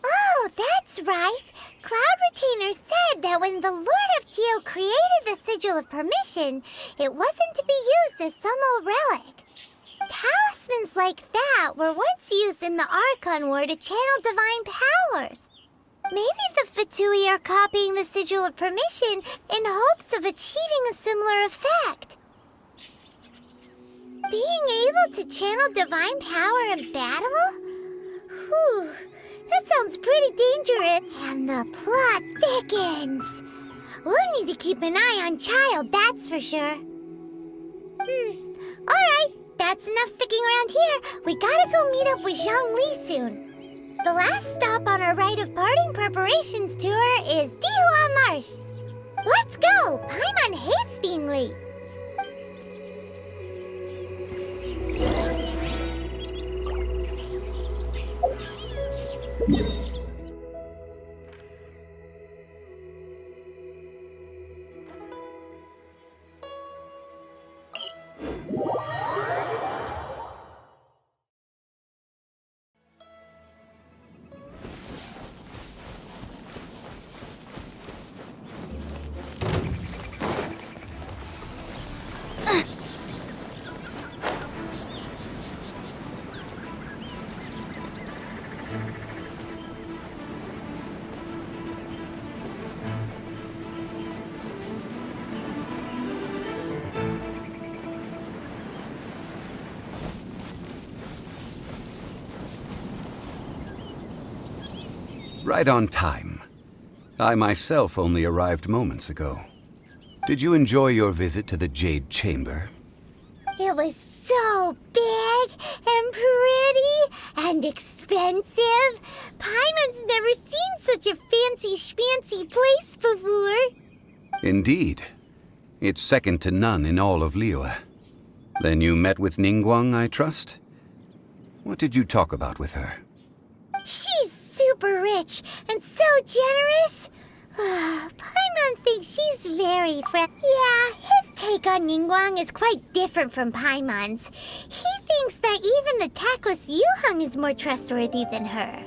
Oh, that's right. Cloud Retainer said that when the Lord of Geo created the Sigil of Permission, it wasn't to be used as some old relic. Talismans like that were once used in the Archon War to channel divine powers. Maybe the Fatui are copying the Sigil of Permission in hopes of achieving a similar effect. Being able to channel divine power in battle? Whew. That sounds pretty dangerous. And the plot thickens. We'll need to keep an eye on Child, that's for sure. Alright, that's enough sticking around here. We gotta go meet up with Zhongli soon. The last stop on our rite of parting preparations tour is Dihua Marsh. Let's go! Paimon hates being late. Right on time. I myself only arrived moments ago. Did you enjoy your visit to the Jade Chamber? It was so big and pretty and expensive. Paimon's never seen such a fancy schmancy place before. Indeed. It's second to none in all of Liyue. Then you met with Ningguang, I trust? What did you talk about with her? She's super rich and so generous. Paimon thinks she's very Yeah, his take on Ningguang is quite different from Paimon's. He thinks that even the tactless Yuheng is more trustworthy than her.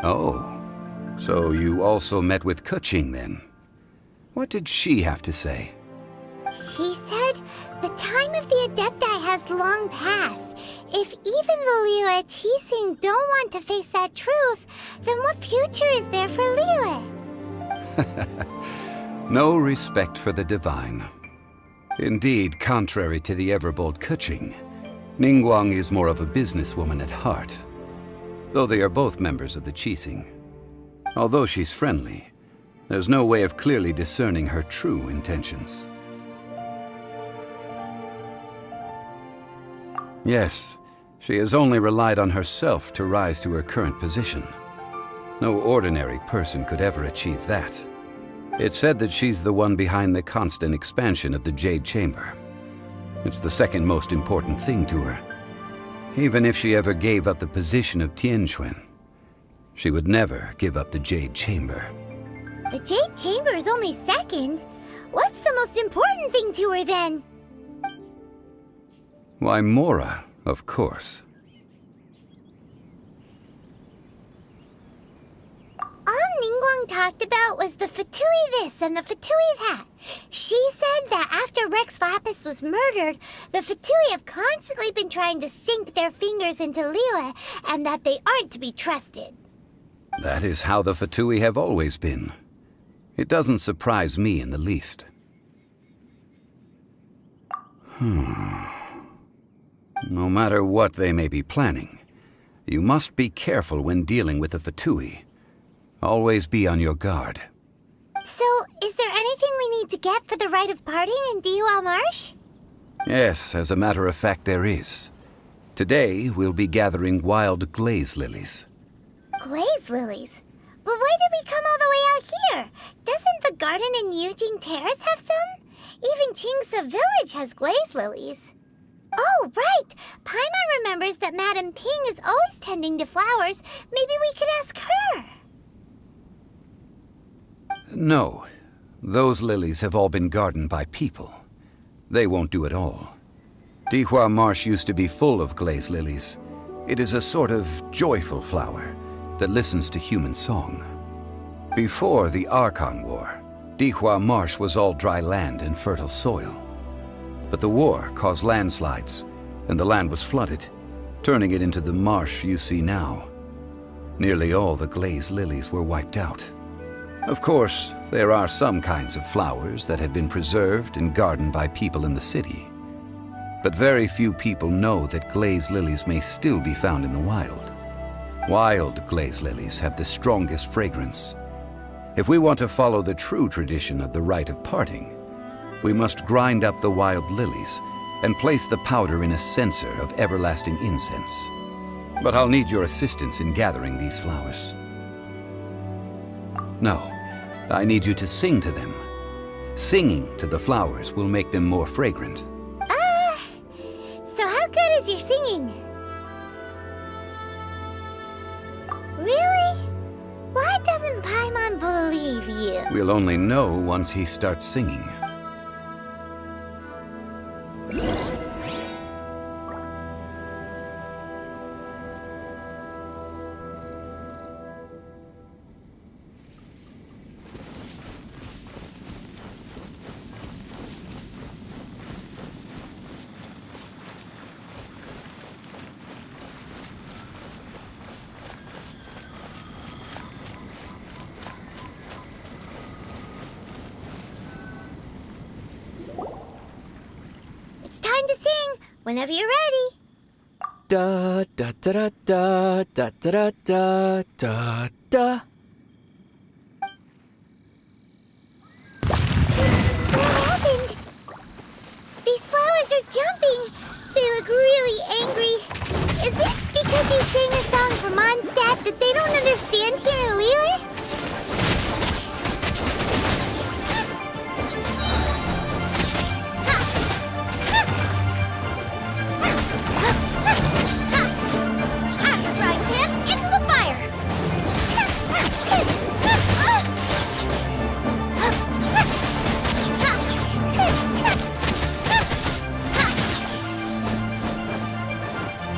Oh, so you also met with Keqing then? What did she have to say? She said the time of the Adepti has long passed. If even the Liyue Qixing don't want to face that truth, then what future is there for Liyue? No respect for the divine. Indeed, contrary to the ever-bold Keqing, Ningguang is more of a businesswoman at heart, though they are both members of the Qixing. Although she's friendly, there's no way of clearly discerning her true intentions. Yes, she has only relied on herself to rise to her current position. No ordinary person could ever achieve that. It's said that she's the one behind the constant expansion of the Jade Chamber. It's the second most important thing to her. Even if she ever gave up the position of Tianquan, she would never give up the Jade Chamber. The Jade Chamber is only second. What's the most important thing to her then? Why, Mora, of course. All Ningguang talked about was the Fatui this and the Fatui that. She said that after Rex Lapis was murdered, the Fatui have constantly been trying to sink their fingers into Liyue, and that they aren't to be trusted. That is how the Fatui have always been. It doesn't surprise me in the least. No matter what they may be planning, you must be careful when dealing with the Fatui. Always be on your guard. So, is there anything we need to get for the rite of parting in Dihua Marsh? Yes, as a matter of fact, there is. Today, we'll be gathering wild glaze lilies. Glaze lilies? But why did we come all the way out here? Doesn't the garden in Yujing Terrace have some? Even Qingse Village has glaze lilies. Oh, right! Paimon remembers that Madame Ping is always tending to flowers. Maybe we could ask her. No. Those lilies have all been gardened by people. They won't do it all. Dihua Marsh used to be full of glaze lilies. It is a sort of joyful flower that listens to human song. Before the Archon War, Dihua Marsh was all dry land and fertile soil. But the war caused landslides, and the land was flooded, turning it into the marsh you see now. Nearly all the glaze lilies were wiped out. Of course, there are some kinds of flowers that have been preserved and gardened by people in the city. But very few people know that glaze lilies may still be found in the wild. Wild glaze lilies have the strongest fragrance. If we want to follow the true tradition of the rite of parting, we must grind up the wild lilies and place the powder in a censer of everlasting incense. But I'll need your assistance in gathering these flowers. No, I need you to sing to them. Singing to the flowers will make them more fragrant. So how good is your singing? Really? Why doesn't Paimon believe you? We'll only know once he starts singing. It's time to sing, whenever you're ready. Da da da da da da da da da da. What happened? These flowers are jumping. They look really angry. Is it because you sang a song for Mondstadt that they don't understand here in Liyue?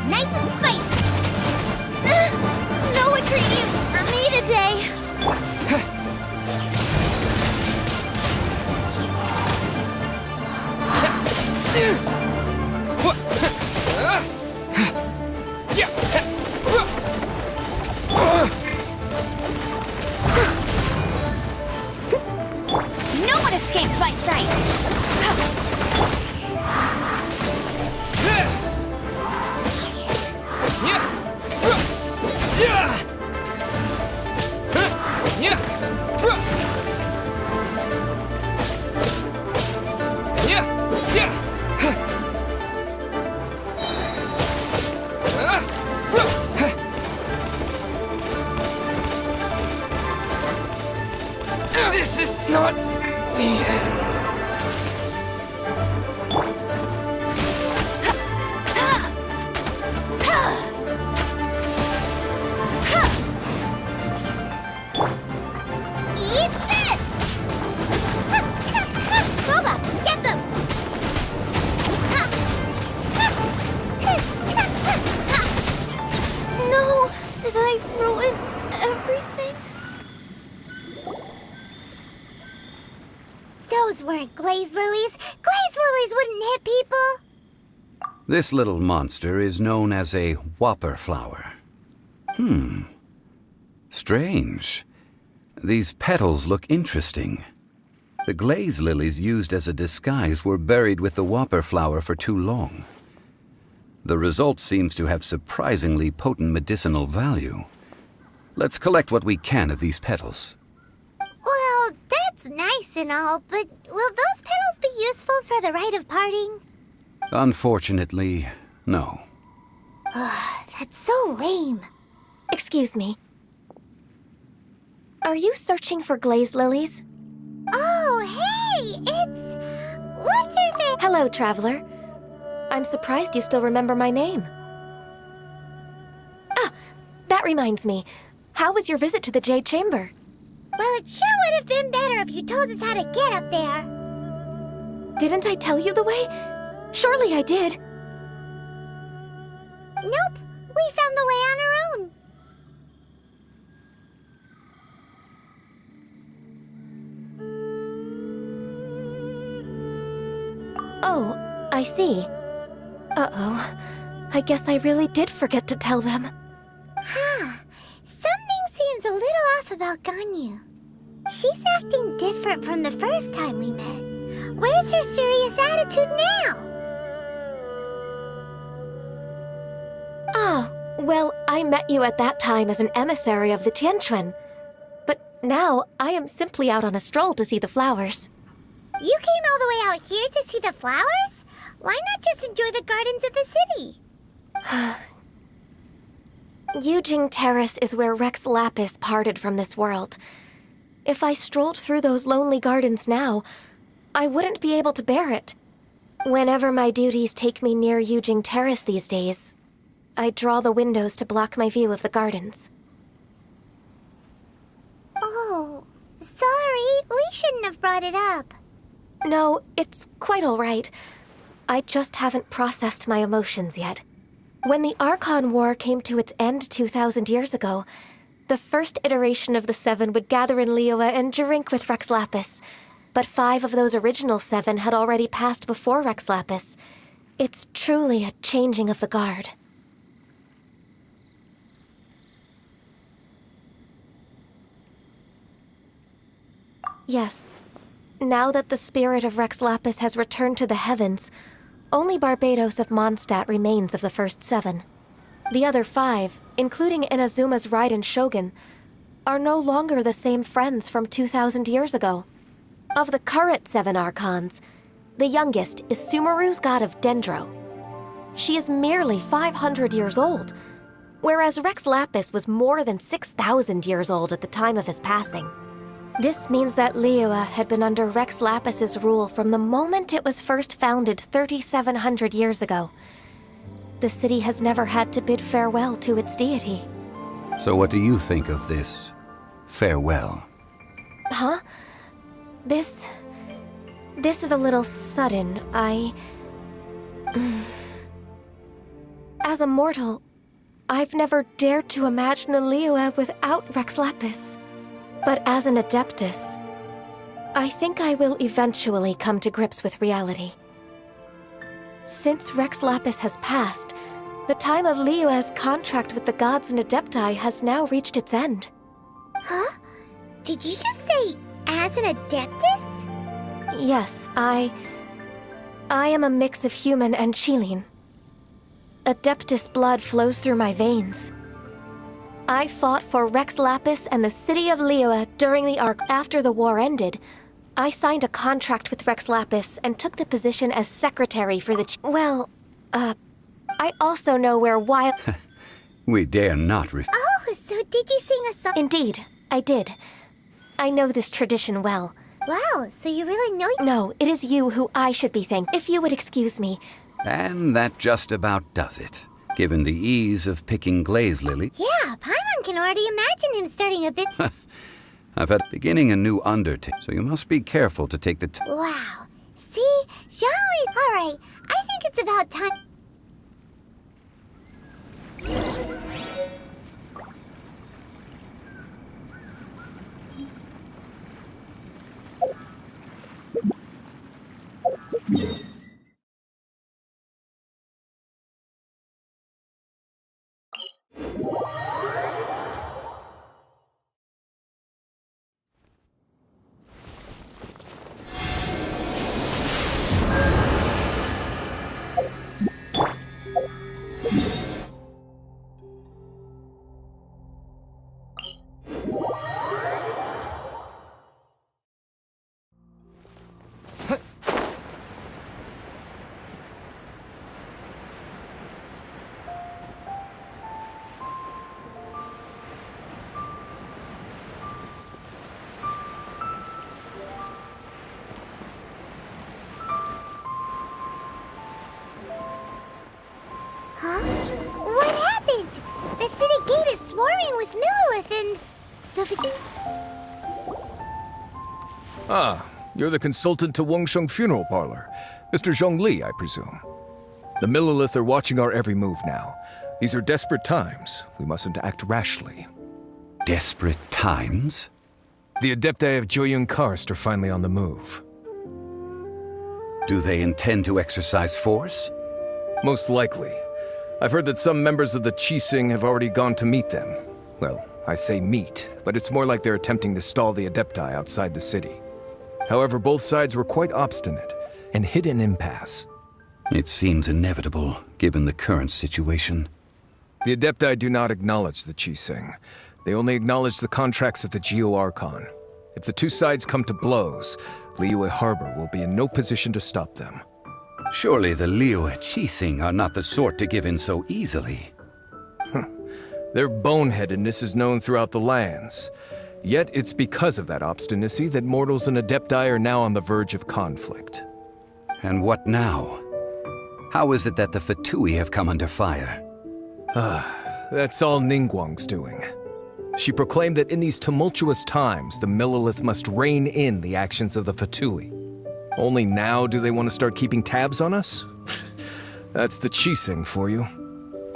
Nice and spicy. No ingredients for me today. No one escapes my sights. This is not the end. Eat this! Boba, get them! No, did I ruin everything? Those weren't glaze lilies. Glaze lilies wouldn't hit people. This little monster is known as a whopper flower. Strange. These petals look interesting. The glaze lilies used as a disguise were buried with the whopper flower for too long. The result seems to have surprisingly potent medicinal value. Let's collect what we can of these petals. Well, that's nice and all, but will those petals be useful for the rite of parting? Unfortunately, no. That's so lame. Excuse me. Are you searching for glaze lilies? Oh, hey, it's... What's her face? Hello, traveler. I'm surprised you still remember my name. Ah, that reminds me. How was your visit to the Jade Chamber? Well, it sure would have been better if you told us how to get up there. Didn't I tell you the way? Surely I did. Nope, we found the way on our own. Oh, I see. Uh-oh. I guess I really did forget to tell them. Huh. Something seems a little off about Ganyu. She's acting different from the first time we met. Where's her serious attitude now? Ah, well, I met you at that time as an emissary of the Tianquan. But now, I am simply out on a stroll to see the flowers. You came all the way out here to see the flowers? Why not just enjoy the gardens of the city? Yujing Terrace is where Rex Lapis parted from this world. If I strolled through those lonely gardens now, I wouldn't be able to bear it. Whenever my duties take me near Yujing Terrace these days, I draw the windows to block my view of the gardens. Oh, sorry, we shouldn't have brought it up. No, it's quite all right. I just haven't processed my emotions yet. When the Archon War came to its end 2,000 years ago, the first iteration of the Seven would gather in Liyue and drink with Rex Lapis. But 5 of those original 7 had already passed before Rex Lapis. It's truly a changing of the guard. Yes. Now that the spirit of Rex Lapis has returned to the heavens, only Barbados of Mondstadt remains of the first 7. The other 5, including Inazuma's Raiden Shogun, are no longer the same friends from 2,000 years ago. Of the current 7 Archons, the youngest is Sumeru's god of Dendro. She is merely 500 years old, whereas Rex Lapis was more than 6,000 years old at the time of his passing. This means that Liyue had been under Rex Lapis's rule from the moment it was first founded 3,700 years ago. The city has never had to bid farewell to its deity. So what do you think of this farewell? Huh? This is a little sudden. As a mortal, I've never dared to imagine a Liyue without Rex Lapis. But as an Adeptus, I think I will eventually come to grips with reality. Since Rex Lapis has passed, the time of Liyue's contract with the gods and Adepti has now reached its end. Huh? Did you just say, as an Adeptus? Yes, I am a mix of human and Chilean. Adeptus blood flows through my veins. I fought for Rex Lapis and the city of Liyue during the Arc. After the war ended, I signed a contract with Rex Lapis and took the position as secretary for the I also know where wild... We dare not Oh, so did you sing a song? Indeed, I did. I know this tradition well. Wow, so you really know... No, it is you who I should be thankful. If you would excuse me. And that just about does it. Given the ease of picking glaze lily... Yeah, Paimon can already imagine him starting a bit... I've had beginning a new undertaking, so you must be careful to take the Wow. See? Shall we? Alright, I think it's about time... with Millilith and the... Ah, you're the consultant to Wangsheng Funeral Parlor. Mr. Zhongli, I presume. The Millilith are watching our every move now. These are desperate times. We mustn't act rashly. Desperate times? The Adepti of Joyun Karst are finally on the move. Do they intend to exercise force? Most likely. I've heard that some members of the Qixing have already gone to meet them. Well, I say meet, but it's more like they're attempting to stall the Adepti outside the city. However, both sides were quite obstinate and hit an impasse. It seems inevitable, given the current situation. The Adepti do not acknowledge the Qixing. They only acknowledge the contracts of the Geo-Archon. If the two sides come to blows, Liyue Harbor will be in no position to stop them. Surely the Liyue Qixing are not the sort to give in so easily. Their boneheadedness is known throughout the lands. Yet it's because of that obstinacy that mortals and Adepti are now on the verge of conflict. And what now? How is it that the Fatui have come under fire? That's all Ningguang's doing. She proclaimed that in these tumultuous times, the Millilith must rein in the actions of the Fatui. Only now do they want to start keeping tabs on us? That's the Qixing for you.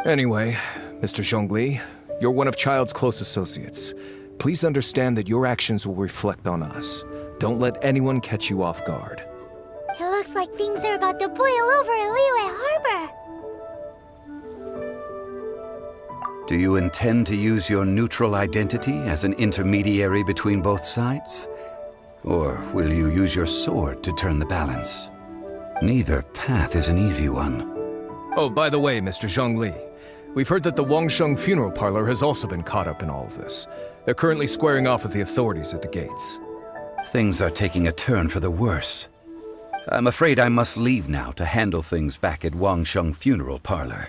Anyway, Mr. Zhongli, you're one of Child's close associates. Please understand that your actions will reflect on us. Don't let anyone catch you off guard. It looks like things are about to boil over in Liyue Harbor. Do you intend to use your neutral identity as an intermediary between both sides? Or will you use your sword to turn the balance? Neither path is an easy one. Oh, by the way, Mr. Zhongli, we've heard that the Wangsheng Funeral Parlor has also been caught up in all of this. They're currently squaring off with the authorities at the gates. Things are taking a turn for the worse. I'm afraid I must leave now to handle things back at Wangsheng Funeral Parlor.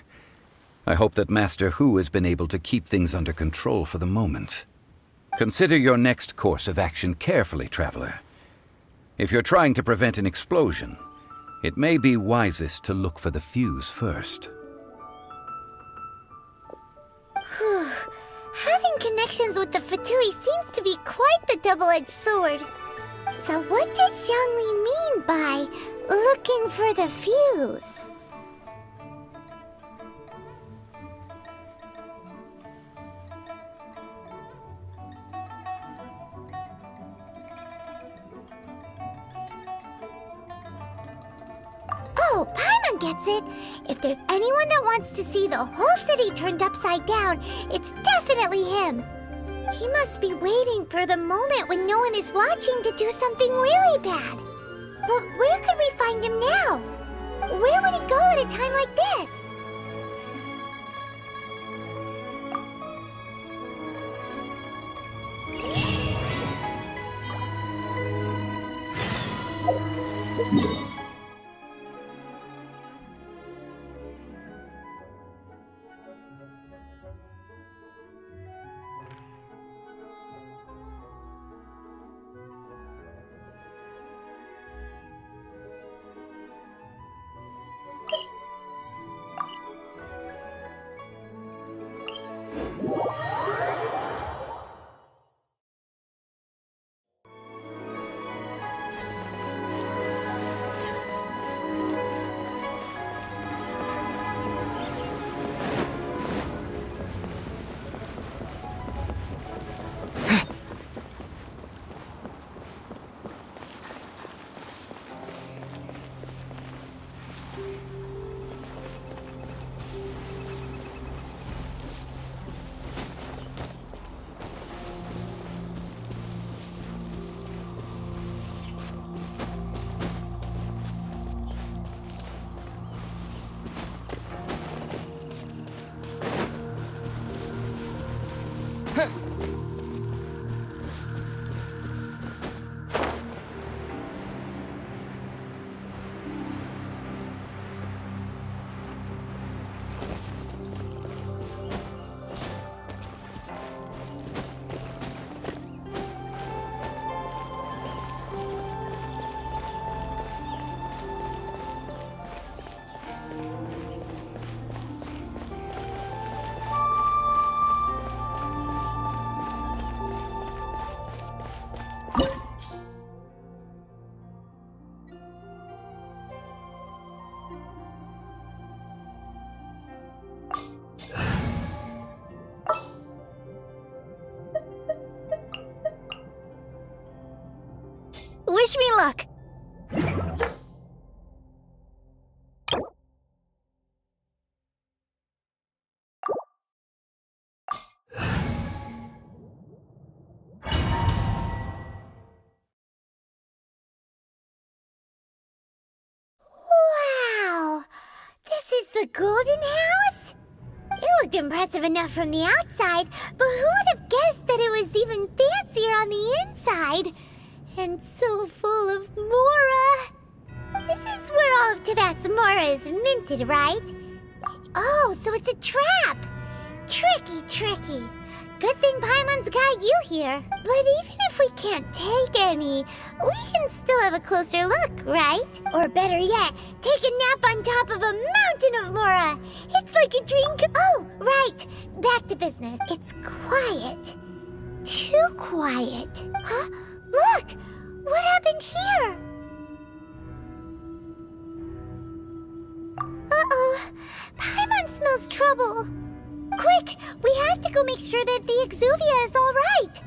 I hope that Master Hu has been able to keep things under control for the moment. Consider your next course of action carefully, Traveler. If you're trying to prevent an explosion, it may be wisest to look for the fuse first. Having connections with the Fatui seems to be quite the double-edged sword. So what does Zhongli mean by looking for the fuse? Oh, Paimon gets it! If there's anyone that wants to see the whole city turned upside down, it's definitely him! He must be waiting for the moment when no one is watching to do something really bad. But where could we find him now? Where would he go at a time like this? Wish me luck! Wow! This is the Golden House? It looked impressive enough from the outside, but who would have guessed that it was even fancier on the inside? And so full of Mora! This is where all of Teyvat's Mora is minted, right? Oh, so it's a trap! Tricky, tricky. Good thing Paimon's got you here. But even if we can't take any, we can still have a closer look, right? Or better yet, take a nap on top of a mountain of Mora. It's like a dream. Oh, right. Back to business. It's quiet. Too quiet. Huh? Look! What happened here? Uh-oh. Paimon smells trouble. Quick! We have to go make sure that the Exuvia is all right!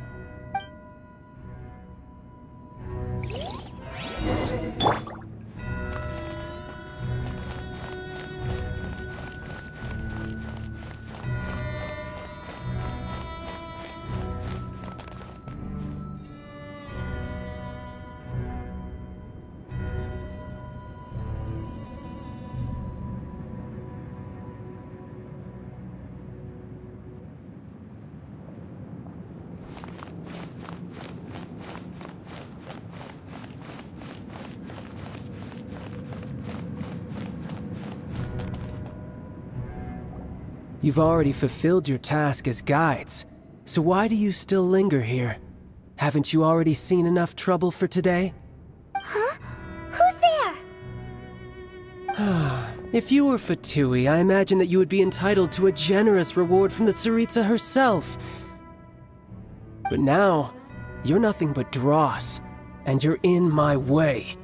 You've already fulfilled your task as guides, so why do you still linger here? Haven't you already seen enough trouble for today? Huh? Who's there? If you were Fatui, I imagine that you would be entitled to a generous reward from the Tsaritsa herself. But now, you're nothing but dross, and you're in my way.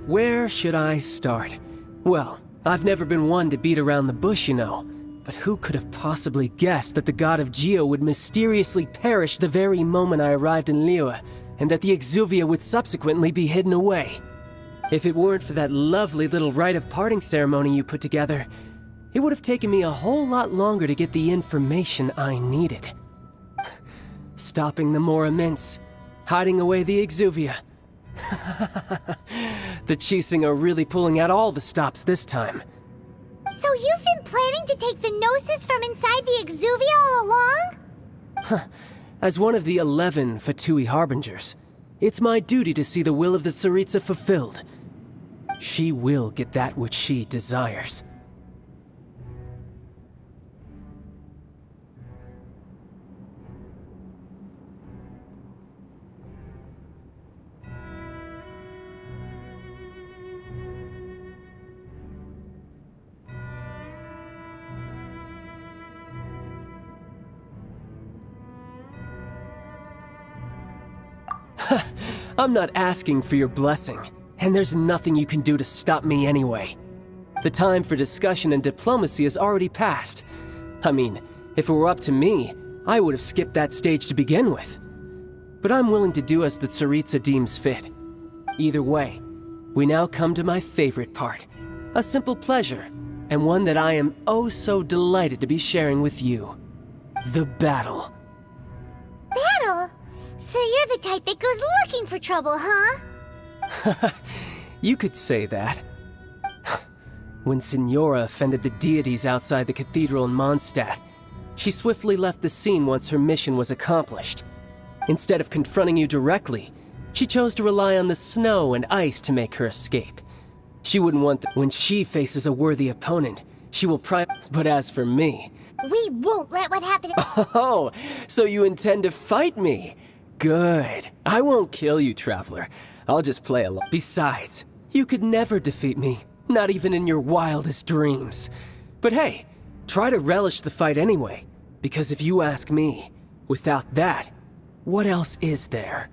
Where should I start? Well, I've never been one to beat around the bush, you know. But who could have possibly guessed that the god of Geo would mysteriously perish the very moment I arrived in Liyue, and that the Exuvia would subsequently be hidden away? If it weren't for that lovely little rite of parting ceremony you put together, it would have taken me a whole lot longer to get the information I needed. Stopping the Mora mints, hiding away the Exuvia. The Chising are really pulling out all the stops this time. So you've been planning to take the Gnosis from inside the Exuvia all along? As one of the 11 Fatui Harbingers, it's my duty to see the will of the Tsaritsa fulfilled. She will get that which she desires. I'm not asking for your blessing, and there's nothing you can do to stop me anyway. The time for discussion and diplomacy has already passed. I mean, if it were up to me, I would have skipped that stage to begin with. But I'm willing to do as the Tsaritsa deems fit. Either way, we now come to my favorite part. A simple pleasure, and one that I am oh so delighted to be sharing with you. The battle. Battle? So you're the type that goes looking for trouble, huh? You could say that. When Signora offended the deities outside the cathedral in Mondstadt, she swiftly left the scene once her mission was accomplished. Instead of confronting you directly, she chose to rely on the snow and ice to make her escape. She wouldn't want that. When she faces a worthy opponent, she will But as for me... We won't let what happened... Oh, so you intend to fight me? Good. I won't kill you, Traveler. I'll just play along. Besides, you could never defeat me, not even in your wildest dreams. But hey, try to relish the fight anyway, because if you ask me, without that, what else is there?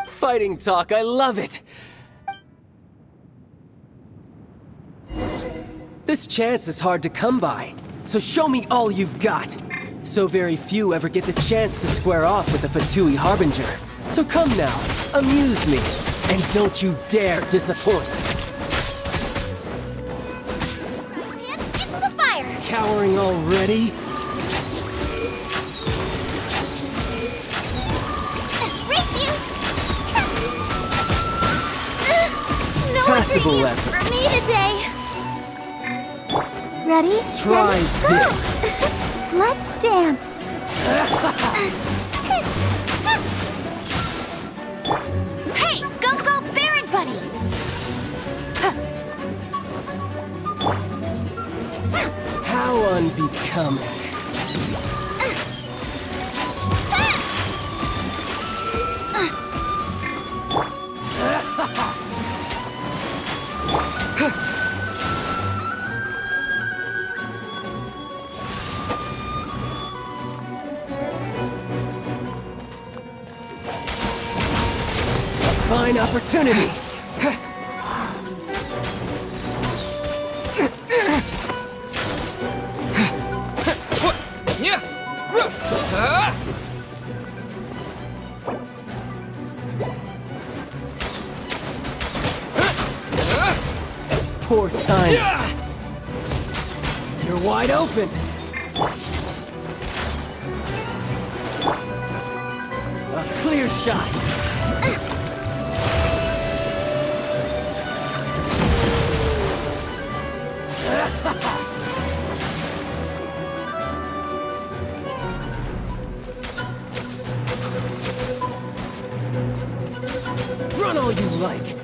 Fighting talk, I love it! This chance is hard to come by, so show me all you've got. So very few ever get the chance to square off with the Fatui Harbinger. So come now, amuse me, and don't you dare disappoint. Into the fire! Cowering already? Race you! No Passable ingredients effort. for me today. Ready? Try steady, go! this. Let's dance. Hey, go Baron Bunny! How unbecoming. Fine opportunity. Poor time. You're wide open. A clear shot. Run all you like.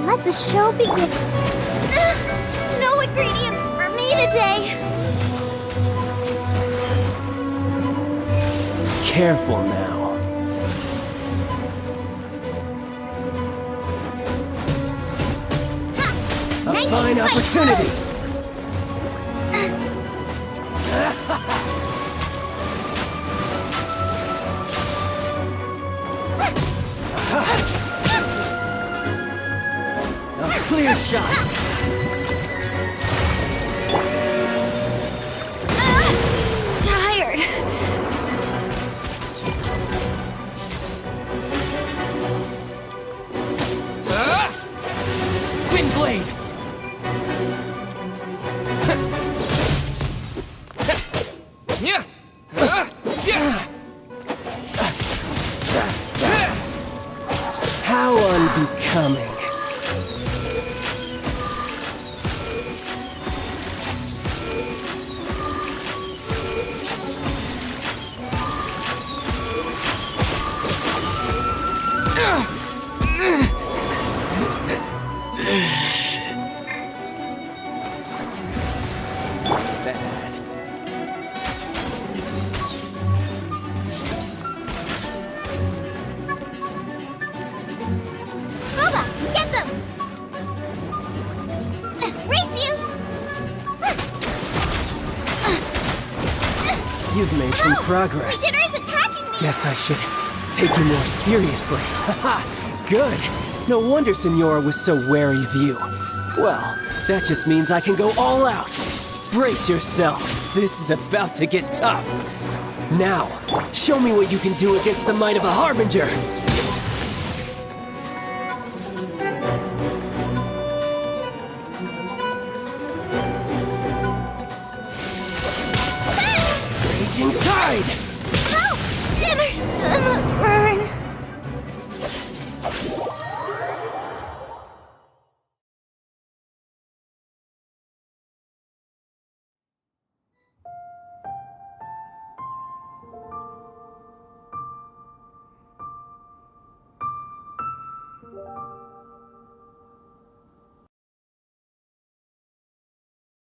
Let the show begin. No ingredients for me today. Careful now. A Nice fine fight. opportunity. A clear shot. Tired. Wind blade. How unbecoming. Booba, get them! Race you! You've made some Help! progress. My dinner is attacking me! Guess I should take you more seriously. Haha, good. No wonder Senora was so wary of you. Well, that just means I can go all out. Brace yourself. This is about to get tough. Now, show me what you can do against the might of a Harbinger. Raging Tide!